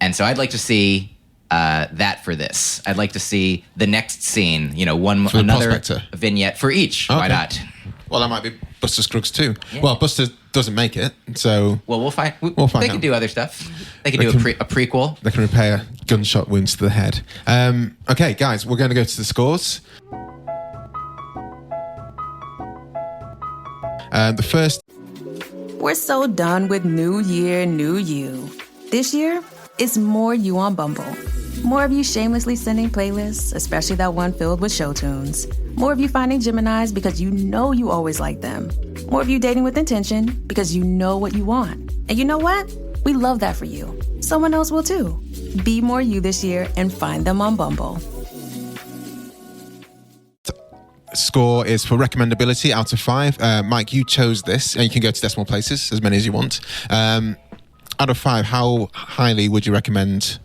Speaker 3: And so I'd like to see that for this. I'd like to see the next scene. You know, another
Speaker 5: Prospector.
Speaker 3: vignette for each. Okay. Why not?
Speaker 5: Well, that might be Buster Scruggs too. Yeah. Well, Buster doesn't make it, so...
Speaker 3: Well, we'll find
Speaker 5: They
Speaker 3: out.
Speaker 5: can
Speaker 3: do other stuff. They can do a prequel.
Speaker 5: They can repair gunshot wounds to the head. Okay, guys, we're going to go to the scores. The first...
Speaker 1: We're so done with New Year, New You. This year, it's more you on Bumble. More of you shamelessly sending playlists, especially that one filled with show tunes. More of you finding Geminis because you know you always like them. More of you dating with intention because you know what you want. And you know what? We love that for you. Someone else will too. Be more you this year and find them on Bumble.
Speaker 5: Score is for recommendability out of 5. Mike, you chose this, and you can go to decimal places, as many as you want. Out of 5, how highly would you recommend?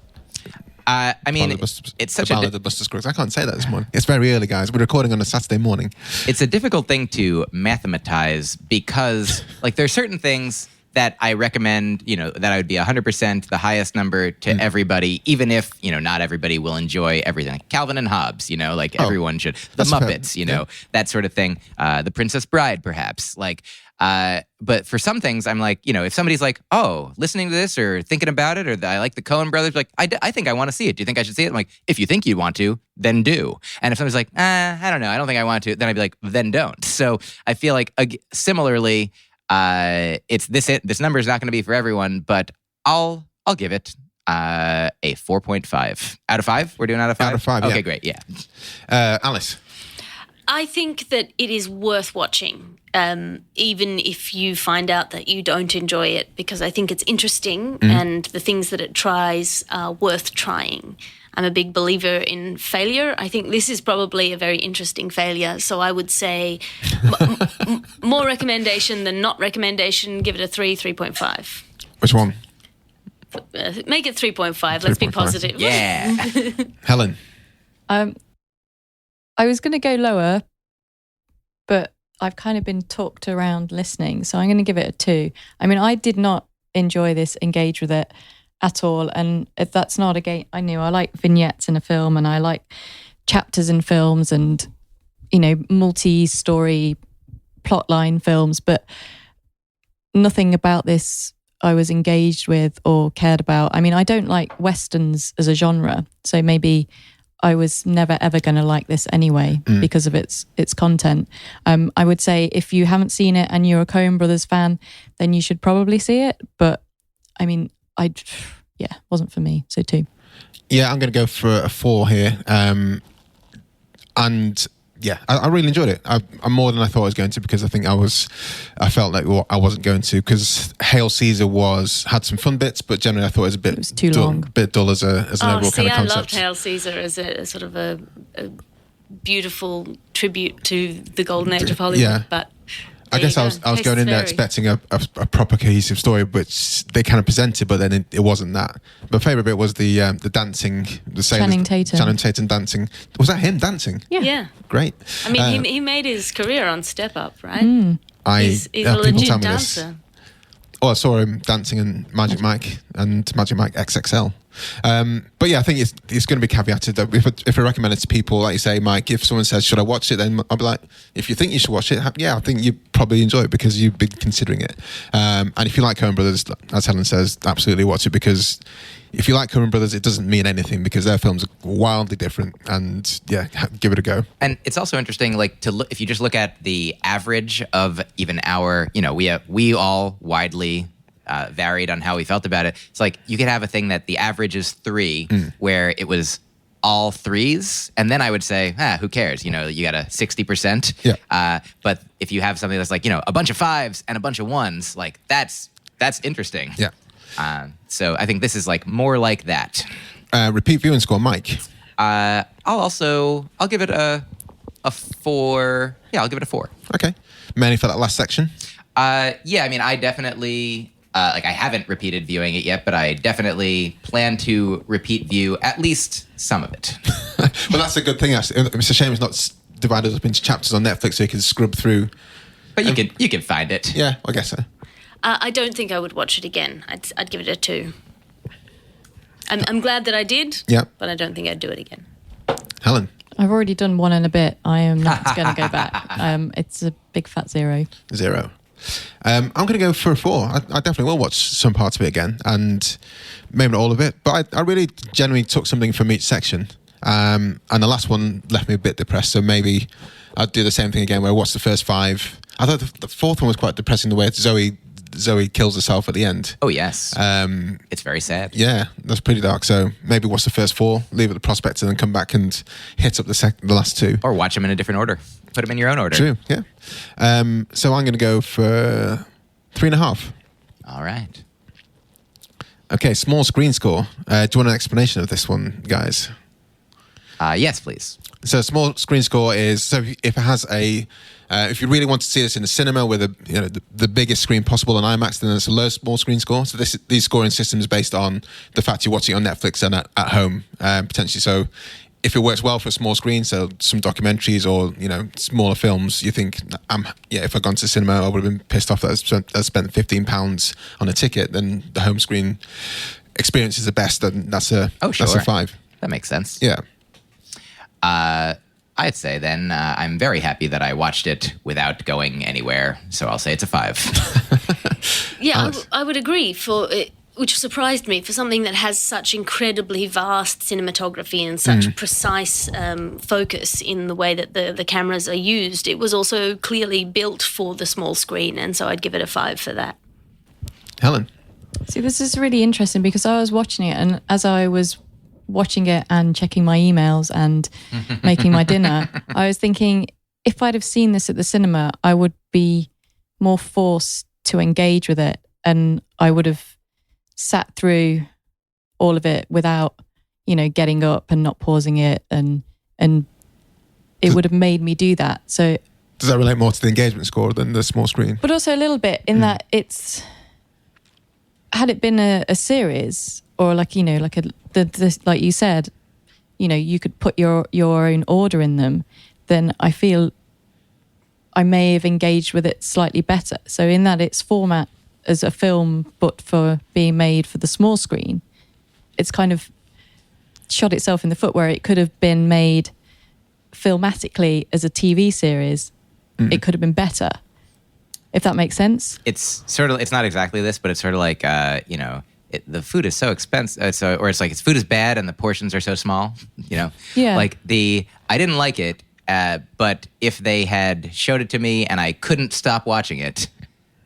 Speaker 3: I mean,
Speaker 5: it's such a Ballad of Buster Scruggs. I can't say that this morning. It's very early, guys. We're recording on a Saturday morning.
Speaker 3: It's a difficult thing to mathematize because, like, there are certain things that I recommend, you know, that I would be 100% the highest number to everybody, even if, you know, not everybody will enjoy everything. Like Calvin and Hobbes, you know, like everyone should. The Muppets, you know, that sort of thing. The Princess Bride, perhaps. Like, but for some things, I'm like, you know, if somebody's like, oh, listening to this or thinking about it, or I like the Coen Brothers, like, I think I want to see it. Do you think I should see it? I'm like, if you think you want to, then do. And if somebody's like, I don't know, I don't think I want to, then I'd be like, then don't. So I feel like similarly, it's this number is not going to be for everyone, but I'll give it a 4.5 out of 5. We're doing out of 5.
Speaker 5: Out of 5.
Speaker 3: Okay,
Speaker 5: yeah.
Speaker 3: great. Yeah.
Speaker 5: Alice.
Speaker 4: I think that it is worth watching, even if you find out that you don't enjoy it, because I think it's interesting and the things that it tries are worth trying. I'm a big believer in failure. I think this is probably a very interesting failure. So I would say more recommendation than not recommendation. Give it a 3.5.
Speaker 5: Which one?
Speaker 4: Make it 3.5. Let's be positive.
Speaker 3: Yeah.
Speaker 5: Helen.
Speaker 6: I was going to go lower, but I've kind of been talked around listening, so I'm going to give it a 2. I mean, I did not enjoy this, engage with it at all, and if that's not again, I knew I like vignettes in a film, and I like chapters in films, and multi-story plotline films, but nothing about this I was engaged with or cared about. I mean, I don't like Westerns as a genre, so maybe I was never ever going to like this anyway because of its content. I would say if you haven't seen it and you're a Coen Brothers fan, then you should probably see it. But I mean, wasn't for me. So 2.
Speaker 5: Yeah, I'm going to go for a 4 here. And yeah, I really enjoyed it. I'm more than I thought I was going to, because I think I felt like I wasn't going to, because Hail Caesar had some fun bits, but generally I thought it was
Speaker 6: too long.
Speaker 5: Bit dull as an overall kind of concept.
Speaker 4: I loved Hail Caesar as a sort of a beautiful tribute to the golden age of Hollywood.
Speaker 5: Yeah.
Speaker 4: But
Speaker 5: I guess I was going in there expecting a proper cohesive story, which they kind of presented, but then it wasn't that. My favourite bit was the dancing, the
Speaker 6: Channing
Speaker 5: Tatum dancing. Was that him dancing?
Speaker 4: Yeah.
Speaker 5: Great.
Speaker 4: I mean, he made his career on Step Up, right? He's a legit dancer.
Speaker 5: Oh, I saw him dancing in Magic Mike and Magic Mike XXL. But yeah, I think it's going to be caveated that if I recommend it to people, like you say, Mike, if someone says, should I watch it? Then I'll be like, if you think you should watch it, I think you probably enjoy it because you've been considering it. And if you like Coen Brothers, as Helen says, absolutely watch it, because if you like Coen Brothers, it doesn't mean anything because their films are wildly different, and yeah, give it a go.
Speaker 3: And it's also interesting, like, to look, if you just look at the average of even our, we all widely varied on how we felt about it. It's like you could have a thing that the average is 3, where it was all 3s, and then I would say, who cares? You got a 60%.
Speaker 5: Yeah.
Speaker 3: But if you have something that's like, a bunch of 5s and a bunch of 1s, like that's interesting.
Speaker 5: Yeah.
Speaker 3: So I think this is like more like that.
Speaker 5: Repeat viewing score, Mike.
Speaker 3: I'll give it a 4. Yeah, I'll give it a 4.
Speaker 5: Okay. Mainly for that last section.
Speaker 3: I mean, I definitely I haven't repeated viewing it yet, but I definitely plan to repeat view at least some of it.
Speaker 5: Well, that's a good thing. It's a shame it's not divided up into chapters on Netflix so you can scrub through.
Speaker 3: But you can find it.
Speaker 5: Yeah, I guess so.
Speaker 4: I don't think I would watch it again. I'd give it a 2. I'm glad that I did.
Speaker 5: Yeah.
Speaker 4: But I don't think I'd do it again.
Speaker 5: Helen.
Speaker 6: I've already done 1 and a bit. I am not going to go back. It's a big fat 0.
Speaker 5: 0. I'm going to go for a 4. I definitely will watch some parts of it again, and maybe not all of it, but I really genuinely took something from each section. And the last one left me a bit depressed, so maybe I'd do the same thing again where I watched the first 5. I thought the fourth one was quite depressing, the way Zoe kills herself at the end.
Speaker 3: Oh, yes. It's very sad.
Speaker 5: Yeah, that's pretty dark. So maybe watch the first 4, leave it at the prospector, and then come back and hit up the last 2.
Speaker 3: Or watch them in a different order. Put them in your own order.
Speaker 5: True, yeah. So I'm going to go for 3.5.
Speaker 3: All right.
Speaker 5: Okay, small screen score. Do you want an explanation of this one, guys?
Speaker 3: Yes, please.
Speaker 5: So small screen score is, so if it has if you really want to see this in the cinema with the biggest screen possible on IMAX, then it's a low small screen score. So these scoring systems based on the fact you're watching it on Netflix and at home, potentially. So if it works well for a small screen, so some documentaries or smaller films, you think, if I'd gone to the cinema, I would have been pissed off that I spent £15 on a ticket. Then the home screen experience is the best, and that's a 5.
Speaker 3: That makes sense.
Speaker 5: Yeah.
Speaker 3: I'd say then I'm very happy that I watched it without going anywhere, so I'll say it's a 5.
Speaker 4: Yeah, I would agree. Which surprised me, for something that has such incredibly vast cinematography and such precise focus in the way that the cameras are used. It was also clearly built for the small screen, and so I'd give it a 5 for that.
Speaker 5: Helen?
Speaker 6: See, this is really interesting because I was watching it, and as I was watching it and checking my emails and making my dinner, I was thinking, if I'd have seen this at the cinema, I would be more forced to engage with it, and I would have sat through all of it without, getting up and not pausing it, and it would have made me do that. So
Speaker 5: does that relate more to the engagement score than the small screen?
Speaker 6: But also a little bit in that had it been a series or like like you said, you could put your own order in them, then I feel I may have engaged with it slightly better. So in that it's format as a film, but for being made for the small screen, it's kind of shot itself in the foot where it could have been made filmatically as a TV series. It could have been better, if that makes sense.
Speaker 3: It's not exactly this, but it's sort of like, the food is so expensive, or it's like its food is bad and the portions are so small, Yeah. Like I didn't like it, but if they had showed it to me and I couldn't stop watching it,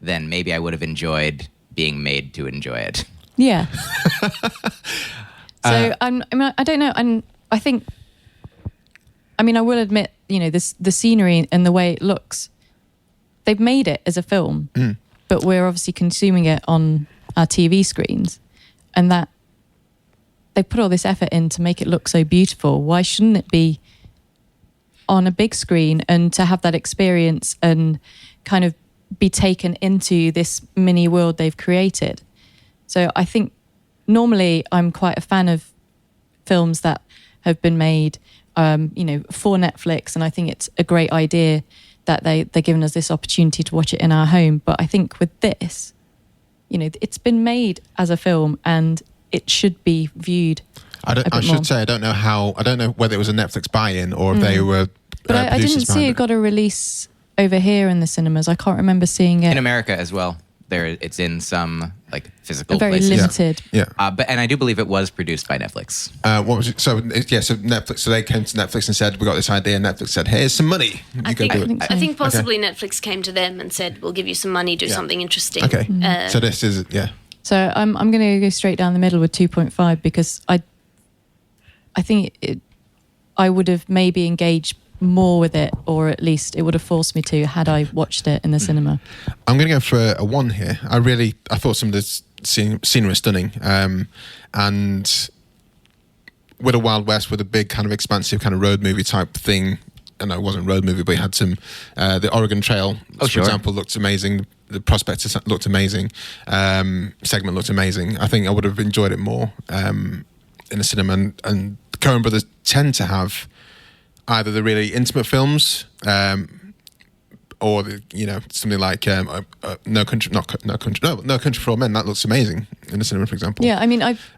Speaker 3: then maybe I would have enjoyed being made to enjoy it.
Speaker 6: Yeah. So I don't know, and I think, I will admit, the scenery and the way it looks, they've made it as a film, but we're obviously consuming it on our TV screens, and that they put all this effort in to make it look so beautiful. Why shouldn't it be on a big screen and to have that experience and kind of be taken into this mini world they've created? So I think normally I'm quite a fan of films that have been made for Netflix, and I think it's a great idea that they're giving us this opportunity to watch it in our home. But I think with this, it's been made as a film and it should be viewed.
Speaker 5: I should say I don't know whether it was a Netflix buy-in or if they were.
Speaker 6: But I didn't see it got a release over here in the cinemas. I can't remember seeing it
Speaker 3: in America as well. It's in some like physical
Speaker 6: very
Speaker 3: places.
Speaker 6: limited.
Speaker 5: Yeah.
Speaker 3: And I do believe it was produced by Netflix.
Speaker 5: What was it? So Netflix. So they came to Netflix and said, "We got this idea." And Netflix said, "Here's some money.
Speaker 4: I think possibly Netflix came to them and said, "We'll give you some money, do something interesting."
Speaker 5: Okay. So this is
Speaker 6: So I'm going to go straight down the middle with 2.5 because I think I would have maybe engaged more with it, or at least it would have forced me to had I watched it in the cinema.
Speaker 5: I'm going to go for a 1 here. I thought some of the scenery was stunning, and with a Wild West, with a big kind of expansive kind of road movie type thing. And it wasn't a road movie, but it had some the Oregon Trail, for example, looked amazing. The prospector looked amazing. Segment looked amazing. I think I would have enjoyed it more in the cinema. And Coen Brothers tend to have either the really intimate films, or something like No Country for Old Men. That looks amazing in the cinema, for example.
Speaker 6: Yeah,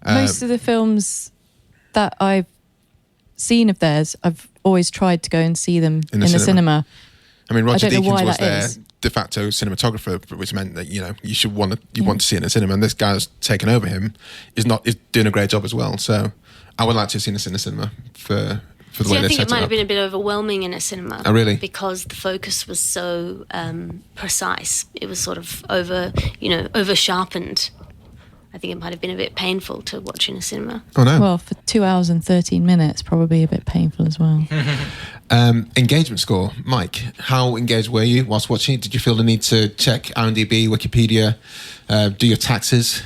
Speaker 6: most of the films that I've seen of theirs, I've always tried to go and see them in the cinema.
Speaker 5: Roger Deakins was their
Speaker 6: is.
Speaker 5: de facto cinematographer, which meant that you want to see it in the cinema. And this guy's taken over him is doing a great job as well. So I would like to have seen this in the cinema for the way they set it up.
Speaker 4: I think it might have been a bit overwhelming in a cinema.
Speaker 5: Oh, really?
Speaker 4: Because the focus was so precise. It was sort of over sharpened. I think it might have been a bit painful to watch in a cinema.
Speaker 5: Oh, no.
Speaker 6: Well, for 2 hours and 13 minutes, probably a bit painful as well.
Speaker 5: Engagement score. Myq, how engaged were you whilst watching it? Did you feel the need to check IMDb, Wikipedia, do your taxes?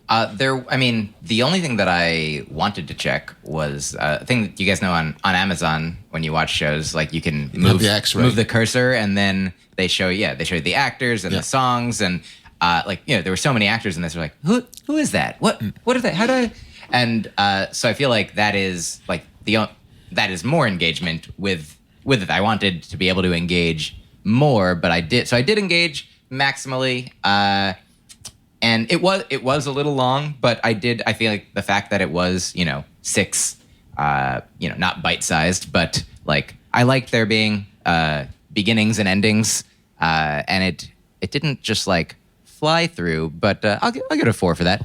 Speaker 3: The only thing that I wanted to check was a thing that you guys know on Amazon when you watch shows, like you can move the cursor and then they show you the actors and the songs and there were so many actors in this. We're like, who is that? What are they? How do I? And so I feel like that is like that is more engagement with it. I wanted to be able to engage more, but I did. So I did engage maximally. And it was a little long, but I feel like the fact that it was, 6, not bite-sized, but like I liked there being beginnings and endings, and it didn't just like fly through, but I'll give it a 4 for that.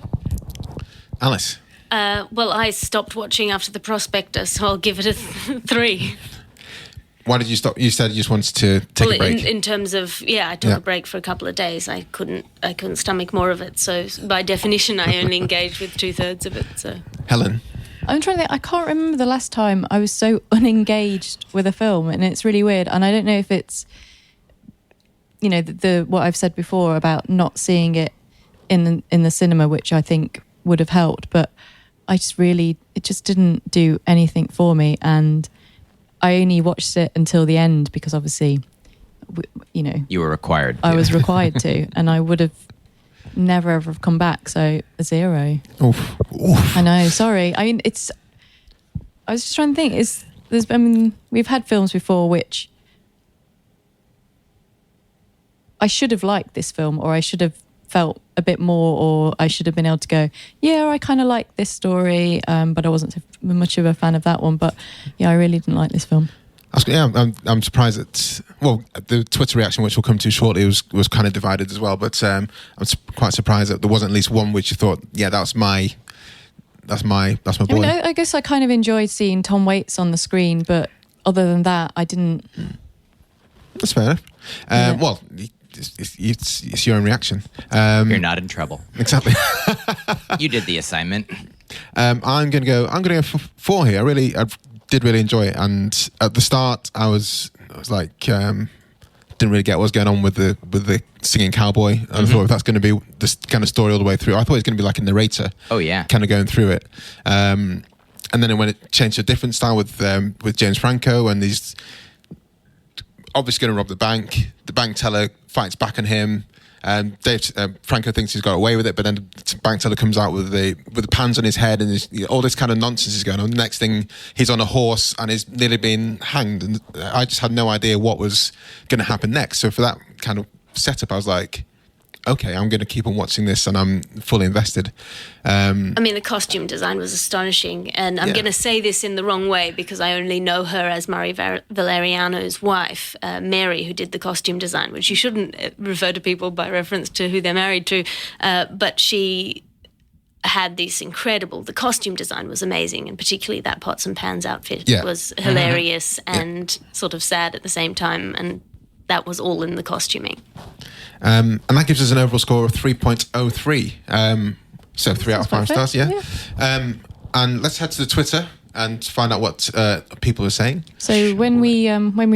Speaker 5: Alice?
Speaker 4: Well, I stopped watching after the prospector, so I'll give it a 3.
Speaker 5: Why did you stop? You said you just wanted to take a break.
Speaker 4: In terms of, I took a break for a couple of days. I couldn't stomach more of it. So by definition, I only engaged with 2/3 of it. So
Speaker 5: Helen?
Speaker 6: I'm trying to think. I can't remember the last time I was so unengaged with a film, and it's really weird. And I don't know if it's, you know, the what I've said before about not seeing it in the cinema, which I think would have helped, but it just didn't do anything for me, and I only watched it until the end because obviously, you know,
Speaker 3: you were required to.
Speaker 6: I was required to, and I would have never ever have come back. So a 0.
Speaker 5: Oof.
Speaker 6: I know. Sorry. I mean, I was just trying to think. We've had films before which I should have liked this film, or I should have felt a bit more, or I should have been able to go, yeah, I kind of like this story, but I wasn't much of a fan of that one. But yeah, I really didn't like this film.
Speaker 5: I'm surprised that, well, the Twitter reaction, which we'll come to shortly, was kind of divided as well. But I'm quite surprised that there wasn't at least one which you thought, yeah, that's my boy.
Speaker 6: I mean, I guess I kind of enjoyed seeing Tom Waits on the screen, but other than that, I didn't.
Speaker 5: That's fair enough.
Speaker 6: Yeah.
Speaker 5: Well, it's your own reaction.
Speaker 3: You're not in trouble.
Speaker 5: Exactly.
Speaker 3: You did the assignment.
Speaker 5: I'm going to go for 4 here. I did really enjoy it, and at the start I was like didn't really get what was going on with the singing cowboy. I thought if that's going to be this kind of story all the way through, I thought it was going to be like a narrator.
Speaker 3: Oh yeah,
Speaker 5: kind of going through it. And then when it changed to a different style with James Franco, and he's obviously going to rob the bank teller fights back on him. And Franco thinks he's got away with it, but then the bank teller comes out with the pans on his head, and all this kind of nonsense is going on. The next thing, he's on a horse and is nearly being hanged, and I just had no idea what was going to happen next. So for that kind of setup, I was like, okay, I'm going to keep on watching this, and I'm fully invested.
Speaker 4: I mean, the costume design was astonishing, and I'm going to say this in the wrong way because I only know her as Murray Valeriano's wife, Mary, who did the costume design, which you shouldn't refer to people by reference to who they're married to, but she had this the costume design was amazing, and particularly that pots and pans outfit was hilarious and sort of sad at the same time, and that was all in the costuming. And
Speaker 5: that gives us an overall score of 3.03. So 3 out of 5 stars, yeah. And let's head to the Twitter and find out what people are saying.
Speaker 6: So when we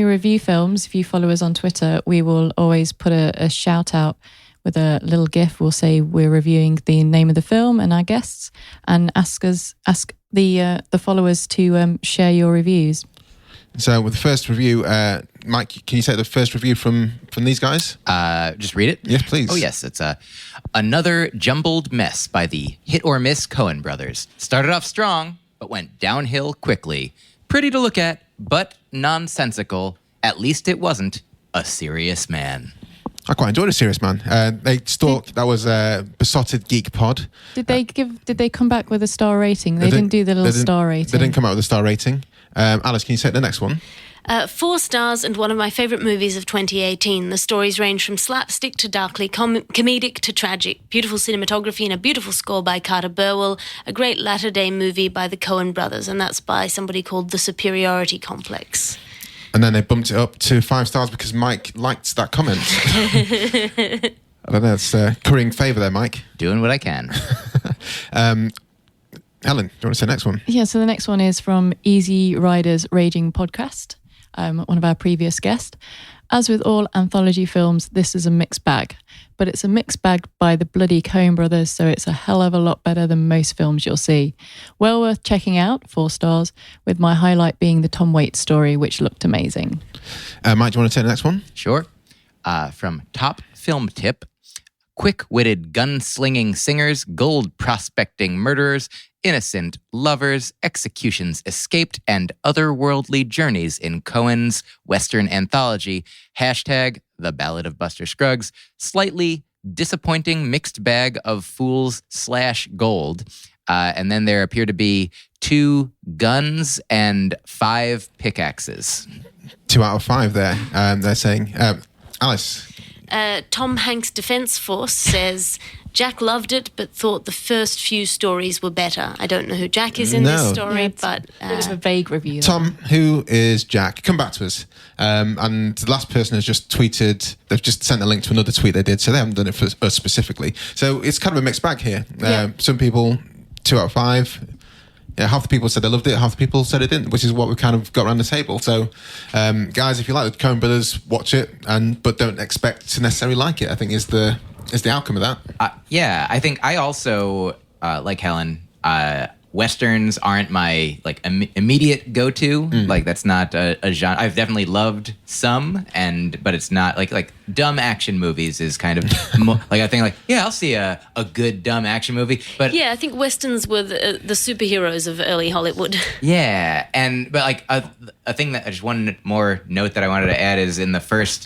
Speaker 6: review films, if you follow us on Twitter, we will always put a shout out with a little GIF. We'll say we're reviewing the name of the film and our guests, and ask the followers to share your reviews.
Speaker 5: So with the first review, Myq, can you take the first review from these guys?
Speaker 3: Just read it?
Speaker 5: Yes, please.
Speaker 3: Oh, yes. It's another jumbled mess by the hit or miss Coen Brothers. Started off strong, but went downhill quickly. Pretty to look at, but nonsensical. At least it wasn't A Serious Man.
Speaker 5: I quite enjoyed A Serious Man. That was a Besotted Geek Pod.
Speaker 6: Did they come back with a star rating? They didn't do the little star rating.
Speaker 5: They didn't come out with a star rating. Alice, can you take the next one?
Speaker 4: 4 stars and one of my favourite movies of 2018. The stories range from slapstick to darkly comedic to tragic. Beautiful cinematography and a beautiful score by Carter Burwell. A great latter-day movie by the Coen Brothers, and that's by somebody called The Superiority Complex.
Speaker 5: And then they bumped it up to 5 stars because Myq liked that comment. I don't know, it's currying favour there, Myq.
Speaker 3: Doing what I can.
Speaker 5: Ellen, do you want to say the next one?
Speaker 6: Yeah, so the next one is from Easy Riders Raging Podcast, one of our previous guests. As with all anthology films, this is a mixed bag, but it's a mixed bag by the bloody Coen Brothers, so it's a hell of a lot better than most films you'll see. Well worth checking out, 4 stars, with my highlight being the Tom Waits story, which looked amazing.
Speaker 5: Myq, do you want to take the next one?
Speaker 3: Sure. From Top Film Tip, quick-witted gun-slinging singers, gold prospecting murderers, innocent lovers, executions escaped, and otherworldly journeys in Coen's Western anthology, # The Ballad of Buster Scruggs, slightly disappointing mixed bag of fools / gold. And then there appear to be 2 guns and 5 pickaxes.
Speaker 5: 2 out of 5 there, they're saying. Alice?
Speaker 4: Tom Hanks Defence Force says, Jack loved it, but thought the first few stories were better. I don't know who Jack is in this story, but...
Speaker 6: a bit of a vague review.
Speaker 5: Tom, who is Jack? Come back to us. And the last person has just tweeted, they've just sent a link to another tweet they did, so they haven't done it for us specifically. So it's kind of a mixed bag here. Some people, 2 out of 5. half the people said they loved it, half the people said it didn't, which is what we kind of got around the table. So, guys, if you like the Coen Brothers, watch it, but don't expect to necessarily like it. I think is the outcome of that.
Speaker 3: Yeah, I think I also like Helen. Westerns aren't my like immediate go-to. Like that's not a genre. I've definitely loved some, but it's not like dumb action movies is kind of like I think like I'll see a good dumb action movie. But
Speaker 4: I think westerns were the superheroes of early Hollywood.
Speaker 3: Yeah, but like a thing that just one more note that I wanted to add is in the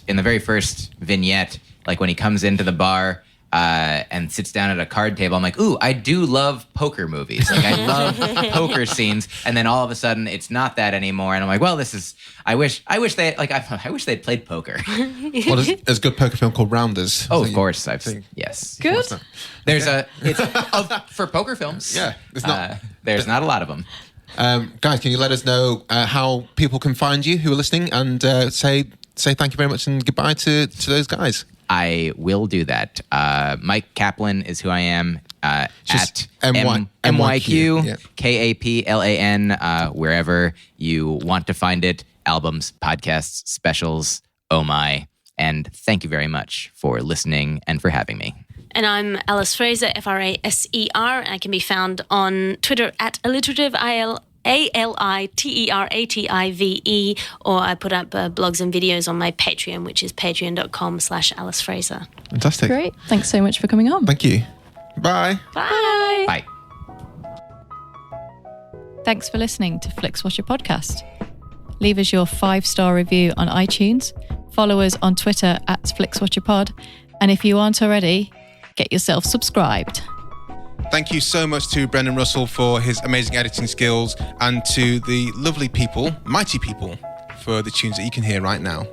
Speaker 3: very first vignette, like when he comes into the bar. And sits down at a card table. I'm like, ooh, I do love poker movies. Like, I love poker scenes. And then all of a sudden, it's not that anymore. And I'm like, well, this is. I wish they'd played poker.
Speaker 5: Well, there's a good poker film called Rounders.
Speaker 3: Oh, of course, yes.
Speaker 6: Good.
Speaker 3: There's for poker films.
Speaker 5: Yeah,
Speaker 3: there's not a lot of them.
Speaker 5: Guys, can you let us know how people can find you who are listening and say thank you very much and goodbye to those guys?
Speaker 3: I will do that. Myq Kaplan is who I am at
Speaker 5: MYQ,
Speaker 3: Kaplan, wherever you want to find it. Albums, podcasts, specials, oh my. And thank you very much for listening and for having me.
Speaker 4: And I'm Alice Fraser, Fraser. I can be found on Twitter at alliterative, ALITERATIVE, or I put up blogs and videos on my Patreon, which is patreon.com/Alice Fraser.
Speaker 5: Fantastic.
Speaker 6: Great. Thanks so much for coming on.
Speaker 5: Thank you. Bye.
Speaker 4: Bye.
Speaker 3: Bye.
Speaker 6: Thanks for listening to Flixwatcher Podcast. Leave us your 5-star review on iTunes. Follow us on Twitter at FlixWatcherPod. And if you aren't already, get yourself subscribed.
Speaker 5: Thank you so much to Brendan Russell for his amazing editing skills and to the lovely people, mighty people, for the tunes that you can hear right now.